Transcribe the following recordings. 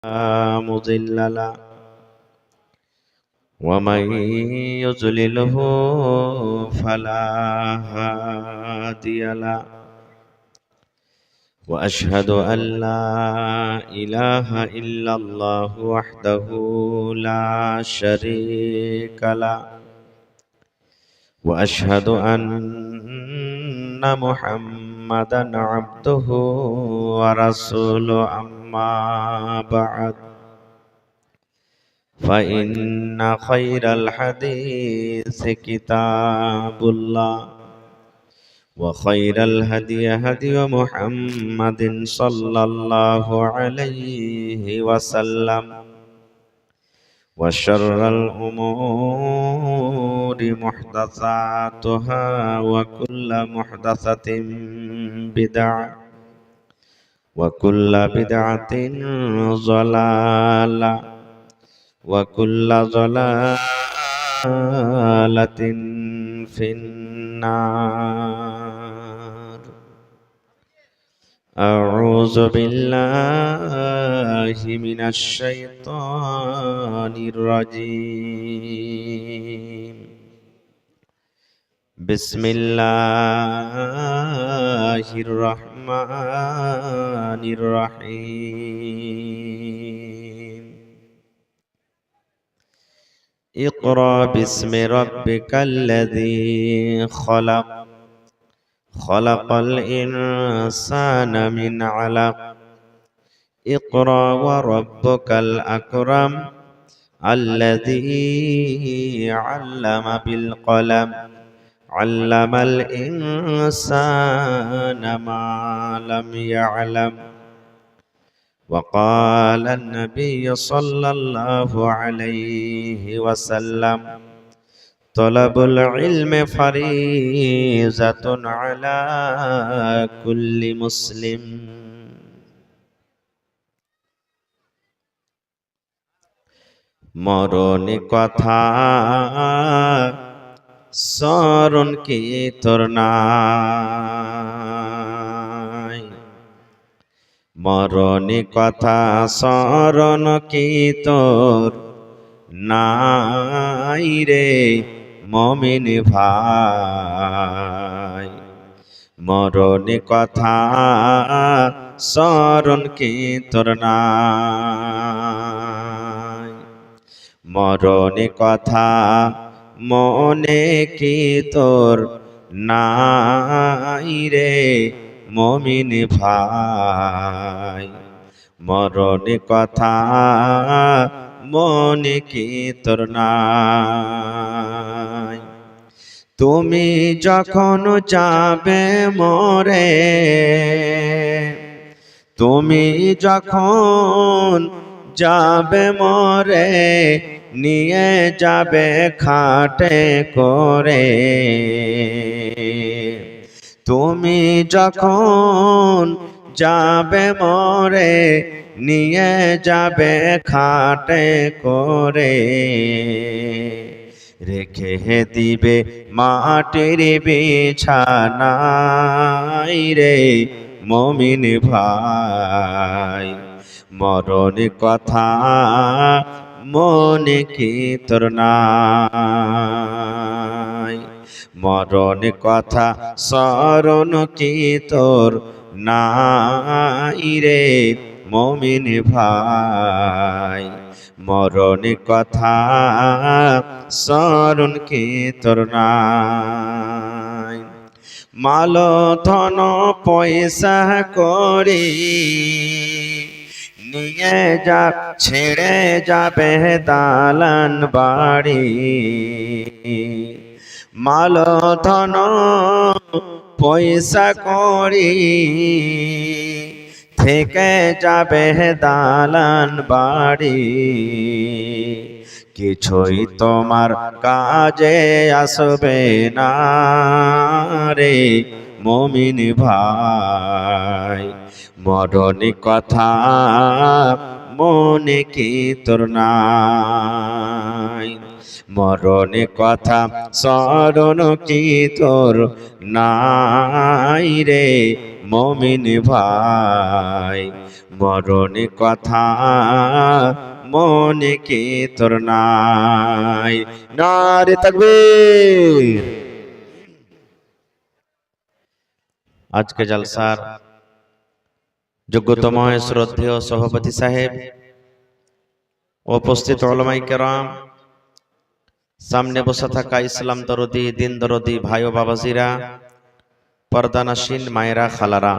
لا مضل له ومن يضلله فلا هادي له وأشهد أن لا إله إلا الله وحده لا شريك له وأشهد أن محمدا عبده ورسوله أما بعد فإن خير الحديث كتاب الله وخير الهدي هدي محمد صلى الله عليه وسلم وشر الأمور محدثاتها وكل محدثة بدعة وكل بدعة ضلالة وكل ضلالة في النار. أعوذ بالله من الشيطان الرجيم. بسم الله الرحمن الرحيم. اقرأ باسم ربك الذي خلق خلق الإنسان من علق اقرأ وربك الأكرم الذي علم بالقلم علم الإنسان ما لم يعلم. وقال النبي صلى الله عليه وسلم طلب العلم فريضة على كل مسلم. মরণে কথা স্মরণ কি তোর নাই, মরণে কথা স্মরণ কি তোর নাই রে মুমিন ভাই। মরণে কথা স্মরণ কি তোর নাই, মরণে কথা মনে কি তোর নাই রে মুমিন ভাই। মরণে কথা মনে কি তোর নাই। তুমি যখন যাবে মরে, তুমি যখন যাবে মরে, নিয়ে যাবে খাটে করে। তুমি যখন যাবে মরে, নিয়ে যাবে খাটে করে। রেখে দিবে মাটির বিছানায় রে মুমিন ভাই। মরণ কথা মনে কি তোর নাই, মরণ কথা স্মরণ কি তোর নাই রে মুমিন ভাই। মরণ কথা স্মরণ কি তোর নাই। মাল ধন পয়সা করি নিয়ে যা ছেড়ে যাবে দালান বাড়ি। মাল ধন পয়সা করি থেকে যাবে দালান বাড়ি। কিছুই তোমার কাজে আসবে না রে মুমিন ভাই। মরণ কথা মনে কি তোর নাই, মরণ কথা স্মরণ কি তোর নাই রে মমিন ভাই, মরণে কথা মনে কি তোর নাই? নারে তাকবীর। আজকে জলসার যোগ্যতম শ্রদ্ধেয় সভাপতি সাহেব, উপস্থিত উলামায়ে কেরাম, সামনে বসে থাকা ইসলাম দরদি, দিন দরদি ভাই ও বাবাজিরা, পর্দানাসীন মায়েরা, খালারা,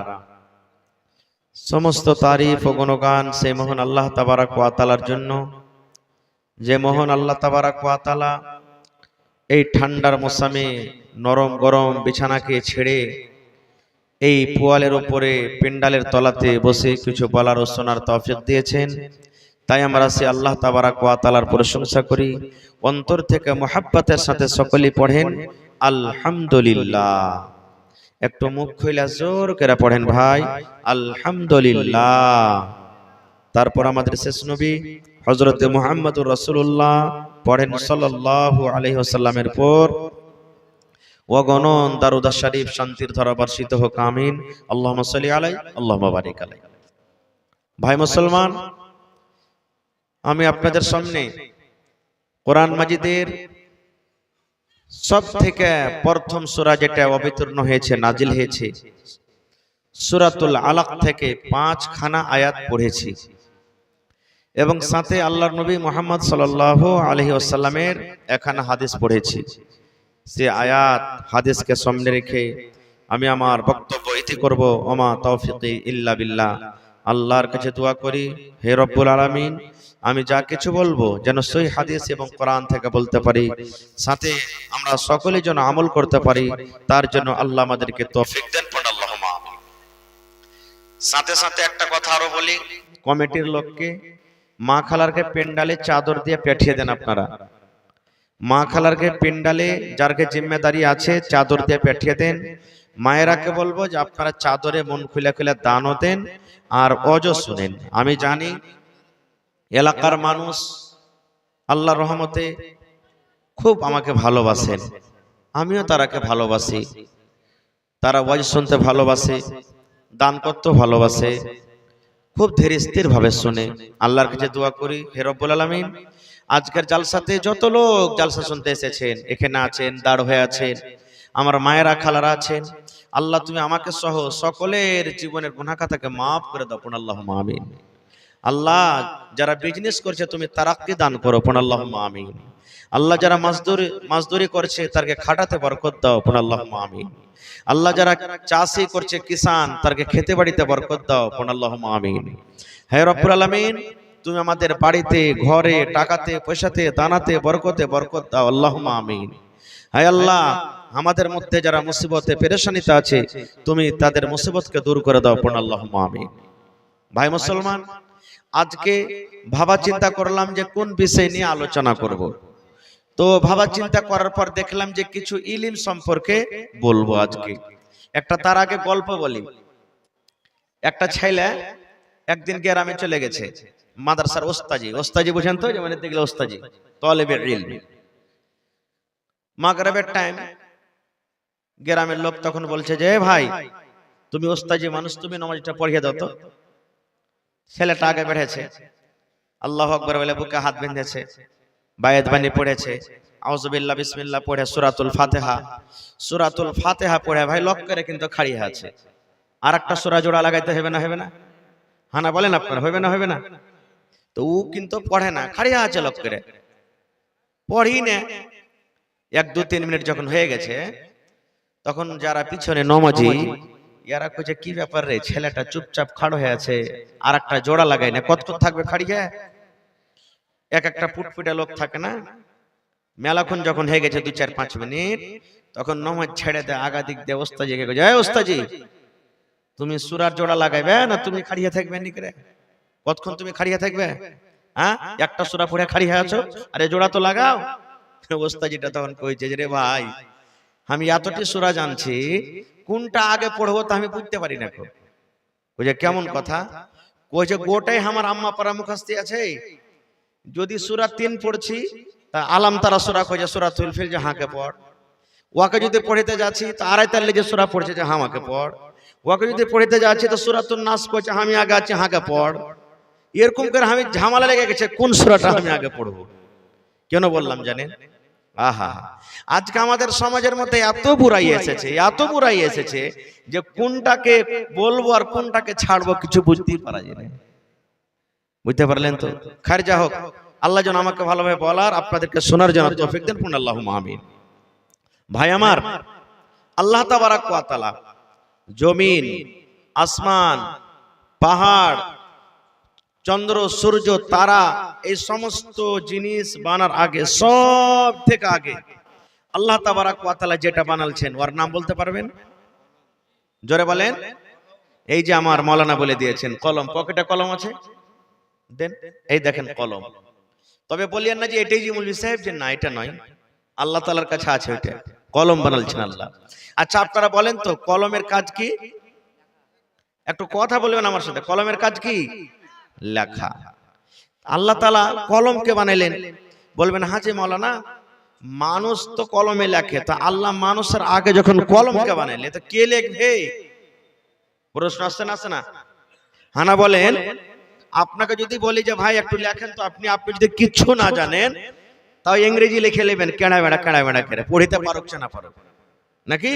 সমস্ত তারিফ ও গুণগান সেই মহান আল্লাহ তাবারক ওয়া তাআলার জন্য, যে মহান আল্লাহ তাবারক ওয়া তাআলা এই ঠান্ডার মৌসুমে নরম গরম বিছানাকে ছেড়ে এই পোয়ালের উপরে পেন্ডালের তলাতে বসে কিছু বলার ও শোনার তৌফিক দিয়েছেন। তাই আমরা সে আল্লাহ তাবারক ওয়া তাআলার প্রশংসা করি। অন্তর থেকে মুহাব্বতের সাথে সকলেই পড়েন আলহামদুলিল্লাহ। একটু মুখ খুলে জোর করে পড়েন ভাই, আলহামদুলিল্লাহ। তারপর আমাদের শেষ নবী হযরত মুহাম্মদুর রাসূলুল্লাহ পড়েন সাল্লাল্লাহু আলাইহি ওয়াসাল্লামের পর ওয়াগণন দারুদ শরীফ শান্তির ধারা বর্ষিত হোক, আমিন। আল্লাহুম্মা সাল্লি আলাইহি আল্লাহুম্মা বারিক আলাইহি। ভাই মুসলমান, আমি আপনাদের সামনে কোরআন মাজিদের সব থেকে প্রথম সূরা যেটা অবতীর্ণ হয়েছে, নাজিল হয়েছে, সূরাতুল আলাক থেকে 5 খানা আয়াত পড়েছি এবং সাথে আল্লাহর নবী মুহাম্মদ সাল্লাল্লাহু আলাইহি ওয়াসাল্লামের একখানা হাদিস পড়েছি। সে আয়াত হাদিসকে সামনে রেখে আমি আমার বক্তব্য ইতি করব। ওমা তৌফিকি ইল্লা বিল্লাহ। আল্লাহর কাছে দোয়া করি, হে রব্বুল আলামিন, আমি যা কিছু বলবো যেন সহি হাদিস এবং কোরআন থেকে বলতে পারি, সাথে আমরা সকলেই যেন আমল করতে পারি, তার জন্য আল্লাহ আমাদেরকে তৌফিক দেন। আল্লাহুম্মা আমিন। সাথে সাথে একটা কথা আরো বলি, কমিটির লোককে মা খালারকে পেন্ডালে চাদর দিয়ে পেঠিয়ে দেন। আপনারা মা খালারকে পেন্ডালে যারকে জিম্মেদারি আছে চাদর দিয়ে পেঠিয়ে দেন। মায়েরাকে বলবো যে আপনারা চাদরে মন খুলে খুলে দানও দেন আর ওয়াজও শুনেন। আমি জানি এলাকার মানুষ আল্লাহর রহমতে খুব আমাকে ভালোবাসেন, আমিও তারাকে ভালোবাসি। তারা ওয়াজ শুনতে ভালোবাসে, দান করতে ভালোবাসে, খুব ধীর স্থির ভাবে শুনে। আল্লাহর কাছে দোয়া করি, হে রব্বুল আলামিন, আজকের জালসাতে যত লোক জালসা শুনতে এসেছেন, এখানে আছেন, দাঁড় হয়ে আছেন, আমার মায়েরা খালারা আছেন, আল্লাহ তুমি আমাকে সহ সকলের জীবনের গুনাহ খাতাকে মাফ করে দাও। আল্লাহুম্মা আমিন। আল্লাহ যারা বিজনেস করছে তুমি তারাক্কি দান করো। আল্লাহুম্মা আমিন। আল্লাহ যারা মাজদুরি করছে তারকে খাটাতে বরকত দাও। আল্লাহুম্মা আমিন। আল্লাহ যারা চাষি করছে কিষান তারকে খেতে বাড়িতে বরকত দাও। আল্লাহুম্মা আমিন। হে রব্বুল আলামিন, তুমি আমাদের বাড়িতে, ঘরে, টাকাতে, পয়সাতে, দানাতে বরকত দাও। আল্লাহুম্মা আমিন। হে আল্লাহ, আমাদের মধ্যে যারা মুসিবতে পেরেশানিতে আছে তুমি তাদের মুসিবতকে দূর করে দাও। আল্লাহুম্মা আমিন। ভাই মুসলমান, আজকে ভাবা চিন্তা করলাম যে কোন বিষয় নিয়ে আলোচনা করব। তো ভাবা চিন্তা করার পর দেখলাম যে কিছু ইলম সম্পর্কে বলবো আজকে। একটা তার আগে গল্প বলি। একটা ছেলে একদিন গ্রামে চলে গেছে, মাদ্রাসার ওস্তাজি বুঝেন তো, যে মানে দেখলে ওস্তাজি, তালেবে ইলম। মাগরিবের টাইম, গ্রামের লোক তখন বলছে যে ভাই তুমি ওস্তাজি মানুষ, তুমি নামাজটা পড়িয়ে দাও তো। ছেলেটা আগে বেড়েছে, আল্লাহু আকবার বলে বুকে হাত বেঁধেছে, বায়াত বাণী পড়েছে, আউযুবিল্লাহ বিসমিল্লাহ পড়ে সূরাতুল ফাতিহা পড়ে ভাই লক করে কিন্তু খাড়িয়ে আছে। আর একটা সূরা জোড়া লাগাইতে হবে না? হ্যাঁ না বলেন আপনারা, হবে না? তো ও কিন্তু পড়ে না, খাড়িয়ে আছে লক করে, পড়ি না। 1-2-3 মিনিট যখন হয়ে গেছে, তখন যারা পিছনে নমাজি এরা কইছে কি ব্যাপার রে, ছেলেটা চুপচাপ খাড়ো হয়ে আছে, আর একটা জোড়া লাগাই না, কতক্ষণ থাকবে খাড়িয়ে? একটা পুটপুটে লোক থাকে না, মেলাক্ষণ যখন হয়ে গেছে 2-4-5 মিনিট, তখন নমাজ ছেড়ে দেয়, আগা দিক দিয়ে ওস্তাজিকে কইছে, এই ওস্তাজি তুমি সূরার জোড়া লাগাইবে না তুমি খাড়িয়ে থাকবে নিকরে? কতক্ষণ তুমি খাড়িয়ে থাকবে? হ্যাঁ, একটা সূরা পড়ে খাড়িয়ে আছো, আরে জোড়া তো লাগাও। ওস্তাজিটা তখন কইছে যে রে ভাই, আমি এতটি সূরা জানছি, কোনটা আগে পড়বো তা আমি বুঝতে পারি না। কইছে কেমন কথা? কইছে গোটাই আমার আম্মা পারা মুখস্থি আছে। যদি সূরা 3 পড়ছি তা আলাম তারা সূরা কইছে সূরাতুল ফিল যে হাঁকে পড়, ওয়াকে যদি পড়িতে যাচ্ছি তা আড়াইতাল্লি যে সূরা পড়ছে যে হামাকে পড়, ওকে যদি পড়িতে যাচ্ছি তো সূরাতুন নাস কইছে আমি আগে আছি আগে পড়, এরকম করে আমি ঝামেলা লেগে গেছে কোন সূরাটা আমি আগে পড়বো। কেন বললাম জানেন? আহা, আজকে আমাদের সমাজের মধ্যে এত বুড়াই এসেছে, এত বুড়াই এসেছে যে কোনটাকে বলবো আর কোনটাকে ছাড়বো কিছু বুঝতেই পারা যায় না। বুঝতে পারলেন তো? খার যা হোক, আল্লাহ যেন আমাকে ভালোভাবে বলার আপনাদেরকে শোনার জন্য তৌফিক দেন, পূর্ণ আল্লাহুম্মা আমিন। ভাই আমার, আল্লাহ তাবারাক ওয়া তাআলা জমিন, আসমান, পাহাড়, চন্দ্র, সূর্য, তারা, এই সমস্ত জিনিস বানার আগে, সব থেকে আগে আল্লাহ তাবারাক ওয়া তাআলা যেটা বানালছেন ওর নাম বলতে পারবেন? জোরে বলেন। এই যে আমার মাওলানা বলে দিয়েছেন কলম, পকেটে কলম আছে, দেন, এই দেখেন কলম। তবে বলিয়েন না যে এটাই যে মৌলভী সাহেব, যে না এটা নয়, আল্লাহ তাআলার কাছে আছে ওইটা, কলম বানালছেন আল্লাহ। আচ্ছা আপনারা বলেন তো কলমের কাজ কি? একটু কথা বলবেন আমার সাথে, কলমের কাজ কি? লেখা। আল্লাহ তাআলা কলমকে বানাইলেন। বলবেন হ্যাঁ যে মাওলানা মানুষ তো কলমে লেখে, তা আল্লাহ মানুষের আগে যখন কলমকে বানাইলে তো কে লিখবে? প্রশ্ন আসছে না, আসছে না? হানা বলেন। আপনাকে যদি বলি যে ভাই একটু লেখেন তো, আপনি যদি কিচ্ছু না জানেন তাও ইংরেজি লিখে নেবেন, কেড়া বেড়া করে পড়িতে পারুক না পারুক, নাকি?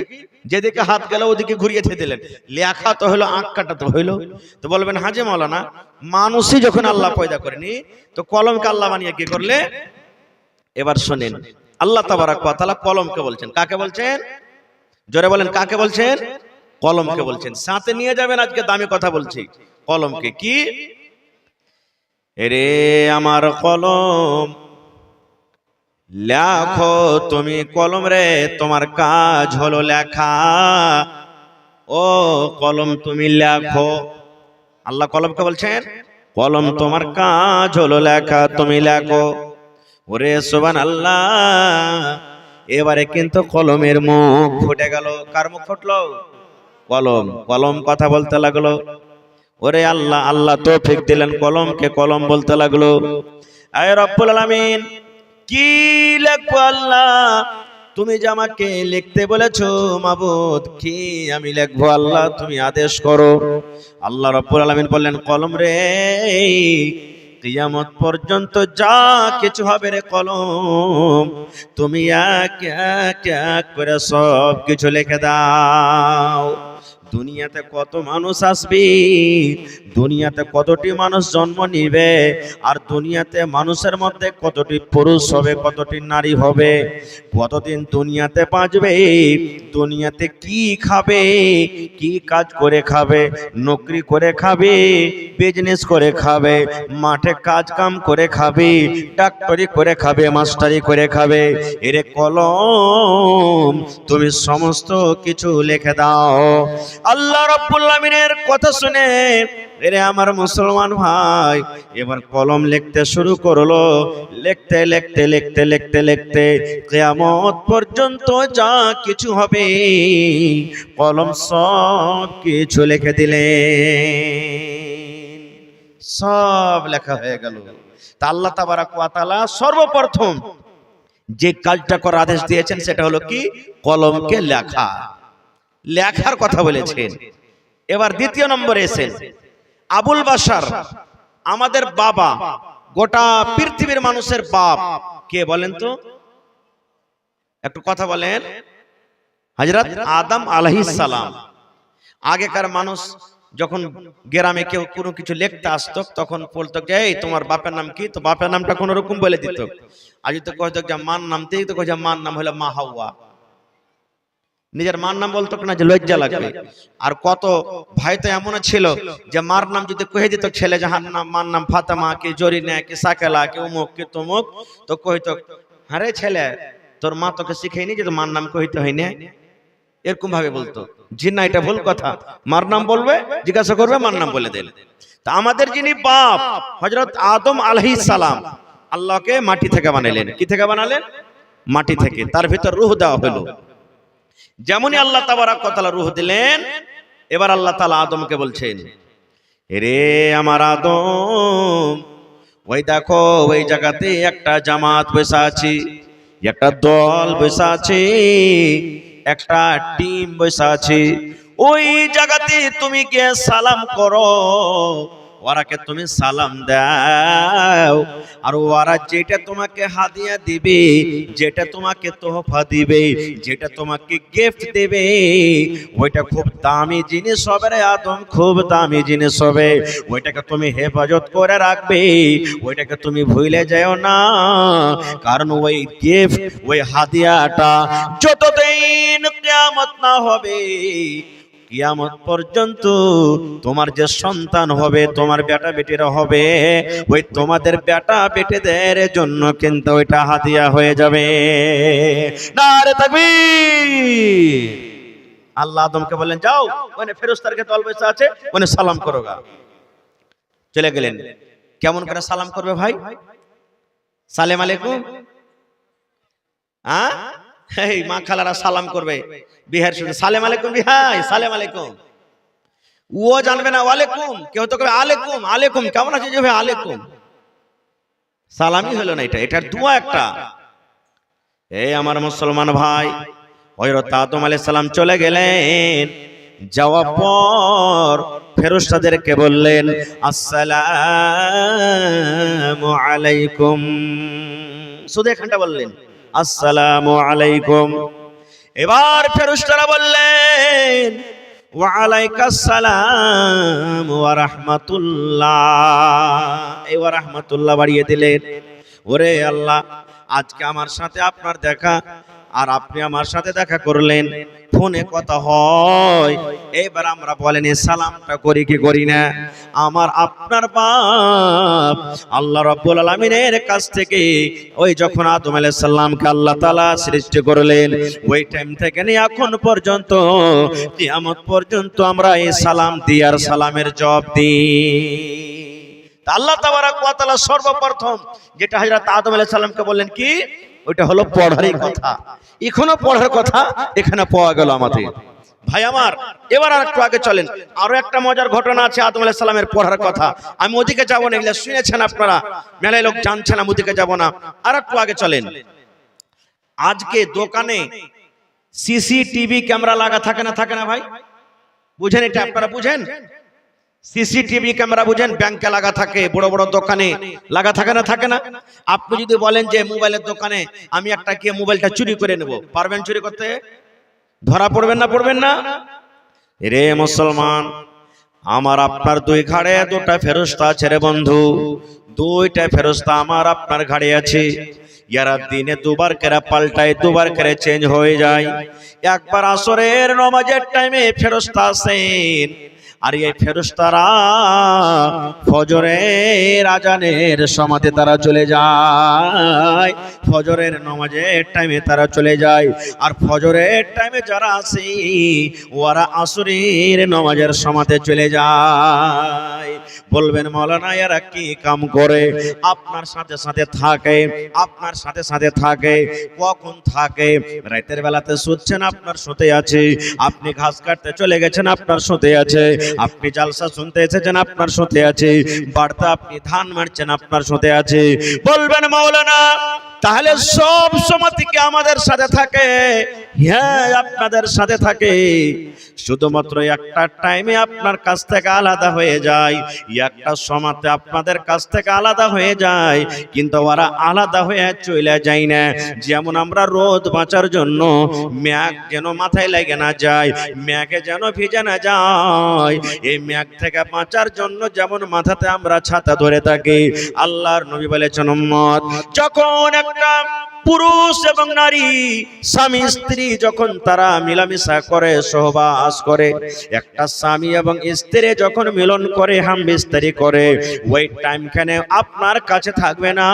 যেদিকে হাত গেল ওদিকে ঘুরিয়ে দিলেন। লেখা তো হলো, আঁক কাটা তো হইলো। তো বলবেন হাজে মাওলানা মানুষই যখন আল্লাহ পয়দা করেনি তো কলমকে আল্লাহ বানিয়ে কি করলে? এবার শোনেন, আল্লাহ তাবারাক ওয়া তাআলা কলমকে বলছেন, কাকে বলছেন? জোরে বলেন, কাকে বলছেন? কলমকে বলছেন। সাথে নিয়ে যাবেন, আজকে দামি কথা বলছি। কলমকে কি? এরে আমার কলম লেখো তুমি, কলম রে তোমার কাজ হলো লেখা, ও কলম তুমি লেখো। আল্লাহ কলমকে বলছেন কলম তোমার কাজ হলো লেখা, তুমি লেখো। ওরে সুবহানাল্লাহ, এবারে কিন্তু কলমের মুখ ফুটে গেল। কার মুখ ফুটলো? কলম। কলম কথা বলতে লাগলো। ওরে আল্লাহ, আল্লাহ তৌফিক দিলেন কলমকে কলম বলতে লাগলো। আয় রব্বুল আলামিন, কি লিখবো আল্লাহ? তুমি যে আমাকে লিখতে বলেছো মাবুদ, কি আমি লিখবো আল্লাহ? তুমি আদেশ করো। আল্লাহ রাব্বুল আলামিন বললেন কলম রে, কিয়ামত পর্যন্ত যা কিছু হবে রে কলম, তুমি এক এক এক করে সব কিছু লিখে দাও। দুনিয়াতে কত মানুষ আসবে, দুনিয়াতে কতটি মানুষ জন্ম নিবে, আর দুনিয়াতে মানুষের মধ্যে কতটি পুরুষ হবে, কতটি নারী হবে, কতদিন দুনিয়াতে বাঁচবে, দুনিয়াতে কি খাবে, কি কাজ করে খাবে, নকরি করে খাবে, বিজনেস করে খাবে, মাঠে কাজ কাম করে খাবে, ডাক্তারি করে খাবে, মাস্টারি করে খাবে। এরে কলম তুমি সমস্ত কিছু লিখে দাও। আল্লাহ রাব্বুল আলামিনের কথা শুনে এরে আমার মুসলমান ভাই এবার কলম লিখতে শুরু করলো। লিখতে লিখতে লিখতে লিখতে লিখতে কিয়ামত পর্যন্ত যা কিছু হবে কলম সব কিছু লিখে দিলেন। সব লেখা হয়ে গেল। তা আল্লাহ তাবারাক ওয়া তাআলা সর্বপ্রথম যে কাজটা করার আদেশ দিয়েছেন সেটা হলো কি? কলমকে লেখা। লেখার কথা বলেছেন। এবার দ্বিতীয় নম্বরে এসেন আবুল বাশার, আমাদের বাবা, গোটা পৃথিবীর মানুষের বাপ কে বলেন তো? একটু কথা বলেন। হযরত আদম আলাইহিস সালাম। আগেকার মানুষ যখন গ্রামে কেউ কোনো কিছু লিখতে আসতো তখন বলতো যে এই তোমার বাপের নাম কি? তো বাপের নামটা কোন রকম বলে দিত। আজ তো কইতো যে মার নাম, তো কইছে মার নাম হলো মা হাওয়া। নিজের মার নাম বলতো না, যে লজ্জা লাগবে। আর কত ভাই তো এমন ছিল যে মার নাম যদি কহে দিত ছেলে, যাহার নাম মার নাম ফাতেমা কি জরিনা কি সাকেলা কি অমুক কি তমুক, তো কইতো আরে ছেলে তোর মা তোকে শিখাইনি যে মার নাম কইতে হয় না, এরকম ভাবে বলতো। জি না, এটা ভুল কথা। মার নাম বলবে, জিজ্ঞাসা করবে, মার নাম বলে দেন। তা আমাদের যিনি বাপ হযরত আদম আলাইহিস সালাম আল্লাহকে মাটি থেকে বানাইলেন। কি থেকে বানালেন? মাটি থেকে। তার ভিতর রূহ দেওয়া হলো। যেমনই আল্লাহ তাবারাক ওয়া তাআলা রূহ দিলেন, এবার আল্লাহ তাআলা আদমকে বলছেন রে আমার আদম, ওই দেখো ওই জায়গাতে একটা জামাত বসে আছে, একটা দল বসে আছে, একটা টিম বসে আছে। ওই জায়গাতে তুমি গিয়ে সালাম করো, ওরাকে তুমি সালাম দাও। আর ওরা যেটা তোমাকে হাদিয়া দিবে, যেটা তোমাকে তোহফা দিবে, যেটা তোমাকে গিফট দেবে, ওইটা খুব দামি জিনিস হবে রে আদম, খুব দামি জিনিস হবে। ওইটাকে তুমি হেফাজত করে রাখবে, ওইটাকে তুমি ভুলে যাও না। কারণ ওই গিফট, ওই হাদিয়াটা যতদিন কিয়ামত না হবে, কিয়ামত পর্যন্ত তোমার যে সন্তান হবে, তোমার বেটা বেটিরা হবে, ওই তোমাদের বেটা বেটিদের জন্য কিন্তু ওইটা হাদিয়া হয়ে যাবে। নারে তাকবীর। আল্লাহ আদমকে বললেন, যাও ওখানে ফেরেশতাদের দল বসে আছে, ওখানে সালাম করো গা। চলে গেলেন। কেমন করে সালাম করবে ভাই? সালাম আলাইকুম। এই মা খালারা সালাম করবে, বিহার শুধু সালাম আলাইকুম, বিহাই সালাম আলাইকুম। ও জানবে না ওয়ালাইকুম, কেউ তো কবে আলাইকুম আলাইকুম, কেমন আছে যে ভাই আলাইকুম। সালামই হলো না, এটার দোয়া একটা। এই আমার মুসলমান ভাই, হযরত আদম আলাইহিস সালাম চলে গেলেন। যাওয়ার পর ফেরেশতাদেরকে বললেন, আসসালামু আলাইকুম। শুধু এখানটা বললেন আসসালামু আলাইকুম। এবার ফেরেশতারা বললেন, ওয়া আলাইকাস সালাম ওয়া রাহমাতুল্লাহ। এই ওয়া রাহমাতুল্লাহ বাড়িয়ে দিলেন। ওরে আল্লাহ, আজকে আমার সাথে আপনার দেখা, আর আপনি আমার সাথে দেখা করলেন, ফোনে কথা হয়, এবার আমরা বলেন সালামটা করি কি করি না? আমার আপনার বাপ আল্লাহ রাব্বুল আলামিনের কাছ থেকে ওই যখন আদম আলাইহিস সালামকে আল্লাহ তাআলা সৃষ্টি করলেন, ওই টাইম থেকে নিয়ে এখন পর্যন্ত কিয়ামত পর্যন্ত আমরা এই সালাম দিই আর সালামের জবাব দিই। আল্লাহ তাবারাক ওয়া তাআলা সর্বপ্রথম যেটা হযরত আদম আলাইহিস সালামকে বললেন কি, ওইটা হলো পড়ারই কথা। এখনো পড়ার কথা এখানে পাওয়া গেল আমাদের। ভাই আমার, এবার আর একটু আগে চলেন, আরো একটা মজার ঘটনা আছে আদম আলাইহিস সালামের পড়ার কথা। আমি ওদিকে যাব না, এগুলো শুনেছেন আপনারা, মেলায় লোক জানছেন, আমি ওদিকে যাব না। আর একটু আগে চলেন। আজকে দোকানে সিসিটিভি ক্যামেরা লাগা থাকে না, থাকে না ভাই? বুঝেন এটা? আপনারা বুঝেন? সিসিটিভি ক্যামেরা বুঝেন? ব্যাংকে লাগা থাকে, বড় বড় দোকানে লাগা থাকে না, থাকে না? আপনি যদি বলেন যে মোবাইলের দোকানে আমি একটা গিয়ে মোবাইলটা চুরি করে নেব, পারবেন চুরি করতে? ধরা পড়বেন না, পড়বেন না? রে মুসলমান, আমার আপনার দুই ঘাড়ে দুটা ফেরেশতা আছে রে বন্ধু। দুইটা ফেরেশতা আমার আপনার ঘাড়ে আছে। ইয়ারা দিনে দুবার করে পাল্টায়, দুবার করে চেঞ্জ হয়ে যায়। একবার আসরের নামাজের টাইমে ফেরেশতা আছেন, আর এই ফেরেশতারা ফজরের আজানের সময়তে তারা চলে যায়, ফজরের নামাজের টাইমে তারা চলে যায়। আর ফজরের টাইমে যারা আছে ওরা আসরের নামাজের সময়তে চলে যায়। বলবেন মাওলানা এরা কি কাম করে? আপনার সাথে সাথে থাকে, আপনার সাথে সাথে থাকে। কখন থাকে? রাতের বেলাতে শুচ্ছেন, আপনার সাথে আছে। আপনি ঘাস কাটতে চলে গেছেন, আপনার সাথে আছে। আপনি জালসা শুনতে এসেছেন, আপনার সাথে আছে। বাড়িতে আপনি ধান মারছেন, আপনার সাথে আছে। বলবেন মাওলানা তাহলে সব সময় থেকে আমাদের সাথে থাকে? হ্যাঁ, আপনাদের সাথে থাকে, শুধুমাত্র একটা টাইমে আপনার কাছ থেকে আলাদা হয়ে যায়, একটা সময়তে আপনাদের কাছ থেকে আলাদা হয়ে যায়, কিন্তু ওরা আলাদা হয়ে চলে যায় না। যেমন আমরা রোদ বাঁচার জন্য ম্যাগ যেন মাথায় লাগে না যায়, ম্যাগে যেন ভিজে না যায়, এই ম্যাগ থেকে বাঁচার জন্য যেমন মাথাতে আমরা ছাতা ধরে থাকি, আল্লাহর নবী বলেছেন উম্মত, যখন একটা পুরুষ এবং নারী স্বামী স্ত্রী যখন তারা মিলামিশা করে, সহবাস করে, একটা স্বামী এবং স্ত্রী যখন মিলন করে, হামবিস্তারি করে, ওই টাইমখানে আপনার কাছে থাকবে না,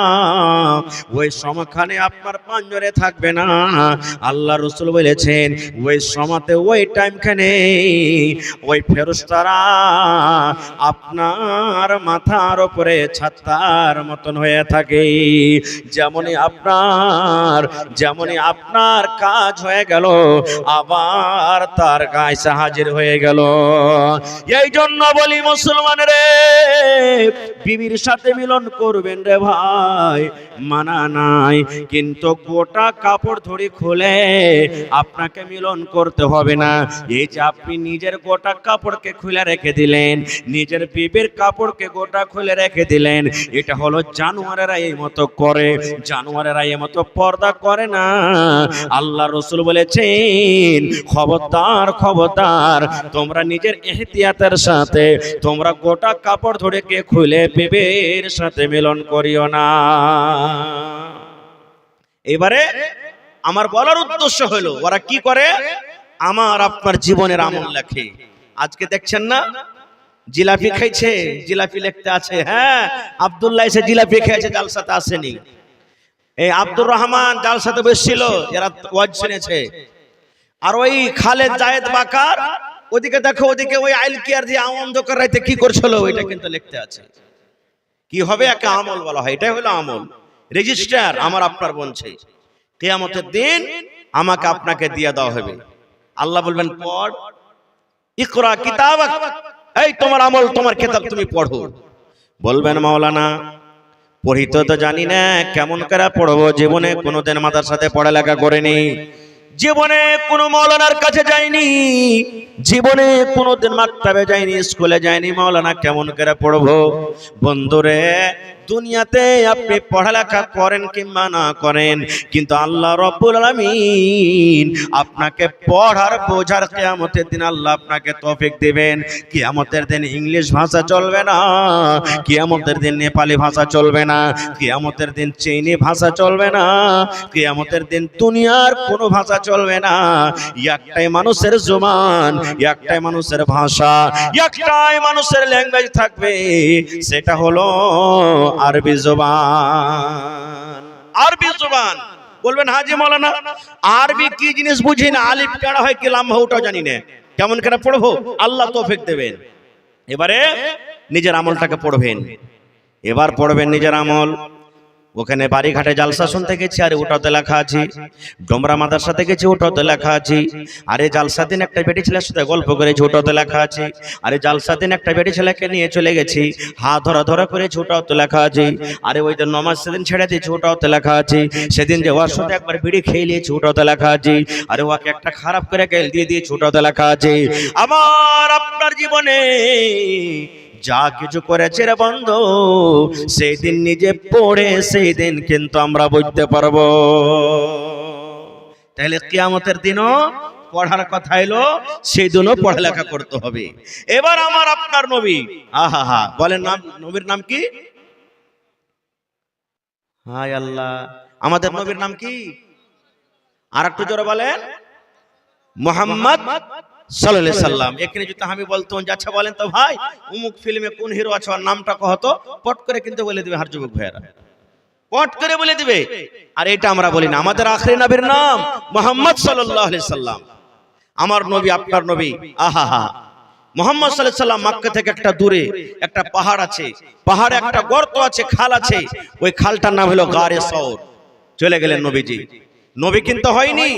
ওই সময়খানে আপনার পাঞ্জরে থাকবে না। আল্লাহ রাসূল বলেছেন ওই সময়তে, ওই টাইমখানে ওই ফেরেশতারা আপনার মাথার উপরে ছাতার মতন হয়ে থাকে। যেমনই আপনার আমার, যেমনই আপনার কাজ হয়ে গেল আবার তার কাছে হাজির হয়ে গেল। এই জন্য বলি মুসলমান রে, বিবির সাথে মিলন করবেন রে ভাই, মানা নাই, কিন্তু গোটা কাপড় ধরে খুলে আপনাকে মিলন করতে হবে না। এই যে আপনি নিজের গোটা কাপড়কে খুলে রেখে দিলেন, নিজের বিবির কাপড়কে গোটা খুলে রেখে দিলেন, এটা হলো জানোয়ারেরা এই মতো করে, জানোয়ারেরা এই মতো পর্দা করে না। আল্লাহ রাসূল বলেছেন, খবরদার খবরদার, তোমরা নিজের ইহতিয়াতের সাথে তোমরা গোটা কাপড় ধরে কে খুলে বিবির সাথে মিলন করিও না। এবারে আমার বলার উদ্দেশ্য হলো, ওরা কি করে, আমার আপনার জীবনের আমল লেখে। আজকে দেখছেন না জিলাপি খাইছে, জিলাপি লিখতে আছে, হ্যাঁ আব্দুল্লাহ এসে জিলাপি খেয়েছে, জালসাতে আসেনি। এই আব্দুর রহমান জালসাতে বসছিল, এরা ওয়াজ শুনেছে। আর ওই খালেদ জায়েদ বাকার ওদিকে দেখো, ওদিকে ওই আইল কেয়ার দিয়ে অন্ধকার রাইতে কি করছিল, ওইটা কিন্তু লিখতে আছে। কি হবে, একে আমল বলা হয়, এটাই হলো আমল, রেজিস্টার আমার আপনার বলছে। কিয়ামতের দিন আমাকে আপনাকে দিয়ে দেওয়া হবে। আল্লাহ বলবেন পড়, ইকরা কিতাবাক, এই তোমার আমল তোমার কিতাব তুমি পড়ো। বলবেন মাওলানা পড়িতে তো জানি না, কেমন করে পড়বো, জীবনে কোনোদিন মাদ্রাসাতে পড়ালেখা করিনি, জীবনে কোনো মাওলানার কাছে যাইনি, জীবনে কোনোদিন মাকতাবে যাইনি, স্কুলে যাইনি, মাওলানা কেমন করে পড়বো? বন্ধুরে, দুনিয়াতে আপনি পড়ালেখা করেন কিংবা না করেন, কিন্তু আল্লাহ রাব্বুল আলামিন আপনাকে পড়ার বোঝার কিয়ামতের দিন আল্লাহ আপনাকে তৌফিক দিবেন। কিয়ামতের দিন ইংলিশ ভাষা চলবে না, কিয়ামতের দিন নেপালি ভাষা চলবে না, কিয়ামতের দিন চীনি ভাষা চলবে না, কিয়ামতের দিন দুনিয়ার কোনো ভাষা চলবে না। একটাই মানুষের জবান, একটাই মানুষের ভাষা, একটাই মানুষের ল্যাঙ্গুয়েজ থাকবে, সেটা হলো আরবি জবান। আরবি জবান। বলবেন হাজি মাওলানা আরবি কি জিনিস বুঝি না, আলিফ কেডা হয় কি লাম্বা ওটাও জানি না, কেমন করে পড়বো? আল্লাহ তৌফিক দেবেন। এবারে নিজের আমলটাকে পড়বেন, এবার পড়বেন নিজের আমল। ওখানে বাড়িঘাটে জালসা শুনতে গেছি, আরে ওটাতে লেখা আছে। ডোমরা মাদ্রাসাতে গেছি, ওটাতে লেখা আছে। আরে জালসা দিন একটা বেটি ছেলের সাথে গল্প করেছি, ওটাতে লেখা আছে। আরে জালসা দিন একটা বেটি ছেলেকে নিয়ে চলে গেছি, হাত ধরা ধরা করেছি, ওটাতে লেখা আছে। আরে ওই যে নমাজ সেদিন ছেড়ে দিয়েছি, ওটাতে লেখা আছে। সেদিন যে ওর সাথে একবার বিড়ি খেয়ে নিয়েছি, ওটাতে লেখা আছে। আরে ওকে একটা খারাপ করে গেল দিয়ে দিয়েছি, ওটাতে লেখা আছে। আমার আপনার জীবনে যা কিছু করেছে রে বন্ধু, সেই দিন নিজে পড়ে সেই দিন কিন্তু আমরা বুঝতে পারবো। তাহলে কিয়ামতের দিনও পড়ার কথা এলো, সেই দিনও পড়ালেখা করতে হবে। এবার আমার আপনার নবী, আহা হা, বলেন নাম, নবীর নাম কি? হায় আল্লাহ, আমাদের নবীর নাম কি? আর একটু জোরে বলেন, মুহাম্মদ সাল্লাল্লাহু আলাইহি সাল্লাম। এখানে যদি আমি বলতাম যে আচ্ছা বলেন তো ভাই অমুক ফিল্মে কোন হিরো আছে, ওর নামটা কহতো, পট করে কিন্তু বলে দিবে, হার যুবক ভাইয়েরা পট করে বলে দিবে। আর এটা আমরা বলি না, আমাদের আখরি নবীর নাম মুহাম্মদ সাল্লাল্লাহু আলাইহি সাল্লাম। আমার নবী আপনার নবী, আহা হা। মুহাম্মদ সাল্লাল্লাহু আলাইহি সাল্লাম মক্কা থেকে একটা দূরে একটা পাহাড় আছে, পাহাড়ে একটা গর্ত আছে, খাল আছে, ওই খালটার নাম হলো গারে সওর। চলে গেলেন নবীজি। নবী কিন্তু হয়নি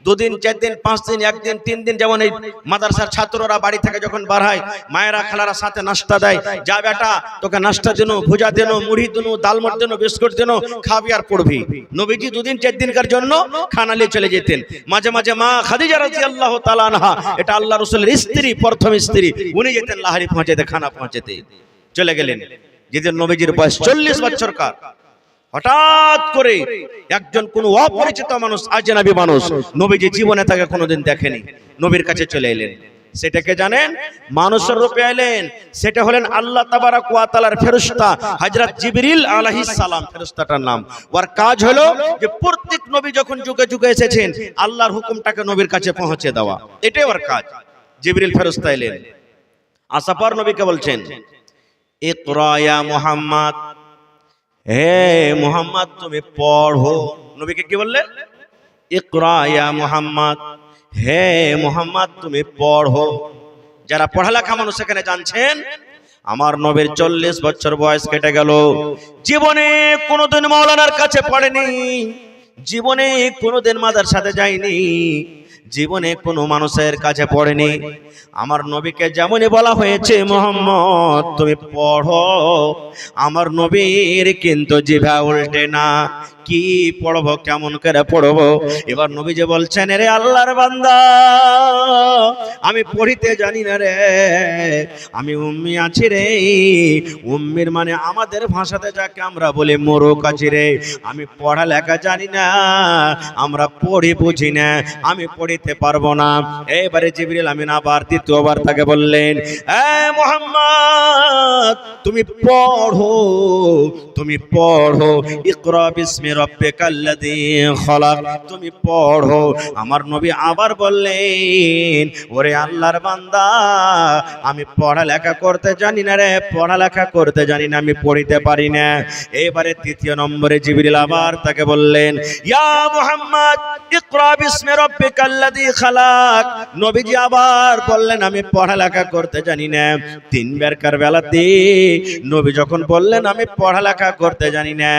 2 দিন 4 দিন 5 দিন 1 দিন 3 দিন, যেমন এই মাদ্রাসার ছাত্ররা বাড়ি থেকে যখন বার হয়, মায়েরা খালারা সাথে নাস্তা দেয়, যা বেটা তোকে নাস্তা দেনো, ভুজা দেনো, মুড়ি দেনো, ডালমট দেনো, বিস্কুট দেনো, খাবি আর পড়বি। নবীজি 2 দিন 4 দিনকার জন্য খানা নিয়ে চলে যেতেন। মাঝে মাঝে মা খাদিজা রাদিয়াল্লাহু তাআলা আনহা, এটা আল্লাহ রাসূলের স্ত্রী, প্রথম স্ত্রী, উনি যেতেন লাহারি পৌঁছাতে, খানা পৌঁছাতে। চলে গেলেন যেদিন নবীজির বয়স 40 বছরকার। হঠাৎ করে একজন কোন অপরিচিত মানুষ, আজনবী মানুষ, নবীজি জীবনে তাকে কোনোদিন দেখেনি, নবীর কাছে চলে এলেন। সেটাকে জানেন, মানুষের রূপে এলেন। সেটা হলেন আল্লাহ তাবারক ওয়া তাআলার ফেরেশতা হযরত জিবরিল আলাইহিস সালাম। ফেরেশতাটার নাম, ওর কাজ হলো যে প্রত্যেক নবী যখন যুগে যুগে এসেছেন, আল্লাহর হুকুমটাকে নবীর কাছে পৌঁছে দেওয়া, এটাই ওর কাজ। জিবরিল ফেরেশতা এলেন, আসার পর নবীকে বলছেন, ইকরা ইয়া মুহাম্মদ, হে মুহাম্মদ তুমি পড়ো। নবীকে কি বললেন? ইকরা ইয়া মুহাম্মদ, হে মুহাম্মদ তুমি পড়ো। যারা পড়ালেখা মানুষ এখানে জানছেন, আমার নবীর 40 বছর বয়স কেটে গেল, জীবনে কোনোদিন মাওলানার কাছে পড়েনি, জীবনে কোনোদিন মাদ্রাসাতে যায়নি, জীবনে কোনো মানুষের কাছে পড়েনি। আমার নবীকে যেমনই বলা হয়েছে মুহাম্মদ তুমি পড়ো, আমার নবীর কিন্তু জিভা উল্টে না, কি পড়বো কেমন করে পড়বো। এবার নবী যে বলছেন রে আল্লাহর বান্দা আমি পড়িতে জানি না রে, আমি উম্মি আছি রে। উম্মির মানে আমাদের ভাষাতে যাকে আমরা বলি মোরক আছি রে, আমি পড়ালেখা জানি না, আমরা পড়ি বুঝি না, আমি পড়িতে পারবো না। এবারে জিবরিল আমিন আবার দ্বিতীয়বার তাকে বললেন এ মুহাম্মদ তুমি পড়ো, তুমি পড়ো, ইকরা বিসমি রাব্বিকাল্লাযী খলাক, তুমি পড়ো। আমার নবী আবার বললেন ওরে আল্লাহর বান্দা আমি পড়ালেখা করতে জানি না রে, পড়ালেখা করতে জানি না, আমি পড়িতে পারি না। এবারে তৃতীয় নম্বরে জিবরিল আবার তাকে বললেন ইয়া মুহাম্মদ ইকরা বিসমি রাব্বিকাল্লাযী খলাক, নবীজি আবার বললেন আমি পড়ালেখা করতে জানি না। তিনবারকার বেলাতে নবী যখন বললেন আমি পড়ালেখা করতে জানি না,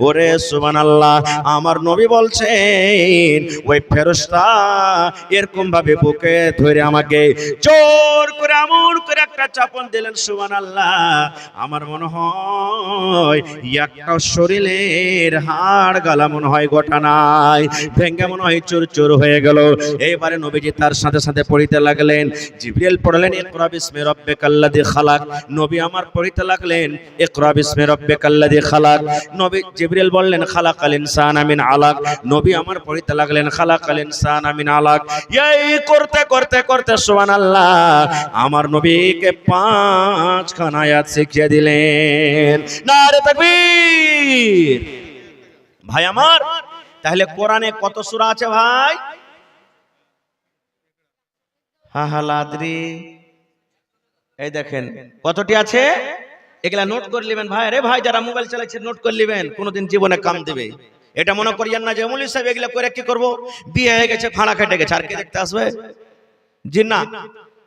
ওরে সুবহানাল্লাহ, আমার নবী বলছেন ওই ফেরেশতা এরকম ভাবে বুকে ধরে আমাকে জোর করে এমন করে একটা চাপন দিলেন সুবহানাল্লাহ, আমার মনে হয় একটা শরীরের হাড় গালা মনে হয় গোটা নাই, ভেঙ্গে মনে হয় চুরচুর হয়ে গেল। এবারে নবীজি তার সাথে সাথে পড়িতে লাগলেন। জিবরিল পড়লেন ইকরা বিসমি রাব্বিকাল্লাযী খালাক, নবী আমার পড়িতে লাগলেন ইকরা বিসমি রাব্বিকাল্লাযী খালাক। নবী জিবরিল বললেন খালাকাল ইনসানা মিন আলাক, নবী আমার পড়িতে লাগলেন খালাকাল ইনসানা মিন আলাক। এই করতে করতে করতে সুবহানাল্লাহ আমার নবীকে 5 খানা আয়াত শিখিয়ে দিলেন। নারে তাকবীর। ভাই আমার, তাহলে কোরআনে কত সূরা আছে ভাই? হালাদ্রি, এই দেখেন কতটি আছে, এগুলা নোট করে নেবেন ভাই। আরে ভাই যারা মোবাইল চালাচ্ছে নোট করে নেবেন, কোনোদিন জীবনে কাম দেবে। এটা মনে করিয়েন না যে মৌলভী সাহেব এগুলা করে কি করব, বিয়ে হয়ে গেছে ফাঁড়া কেটে গেছে আর কে দেখতে আসবে, জি না।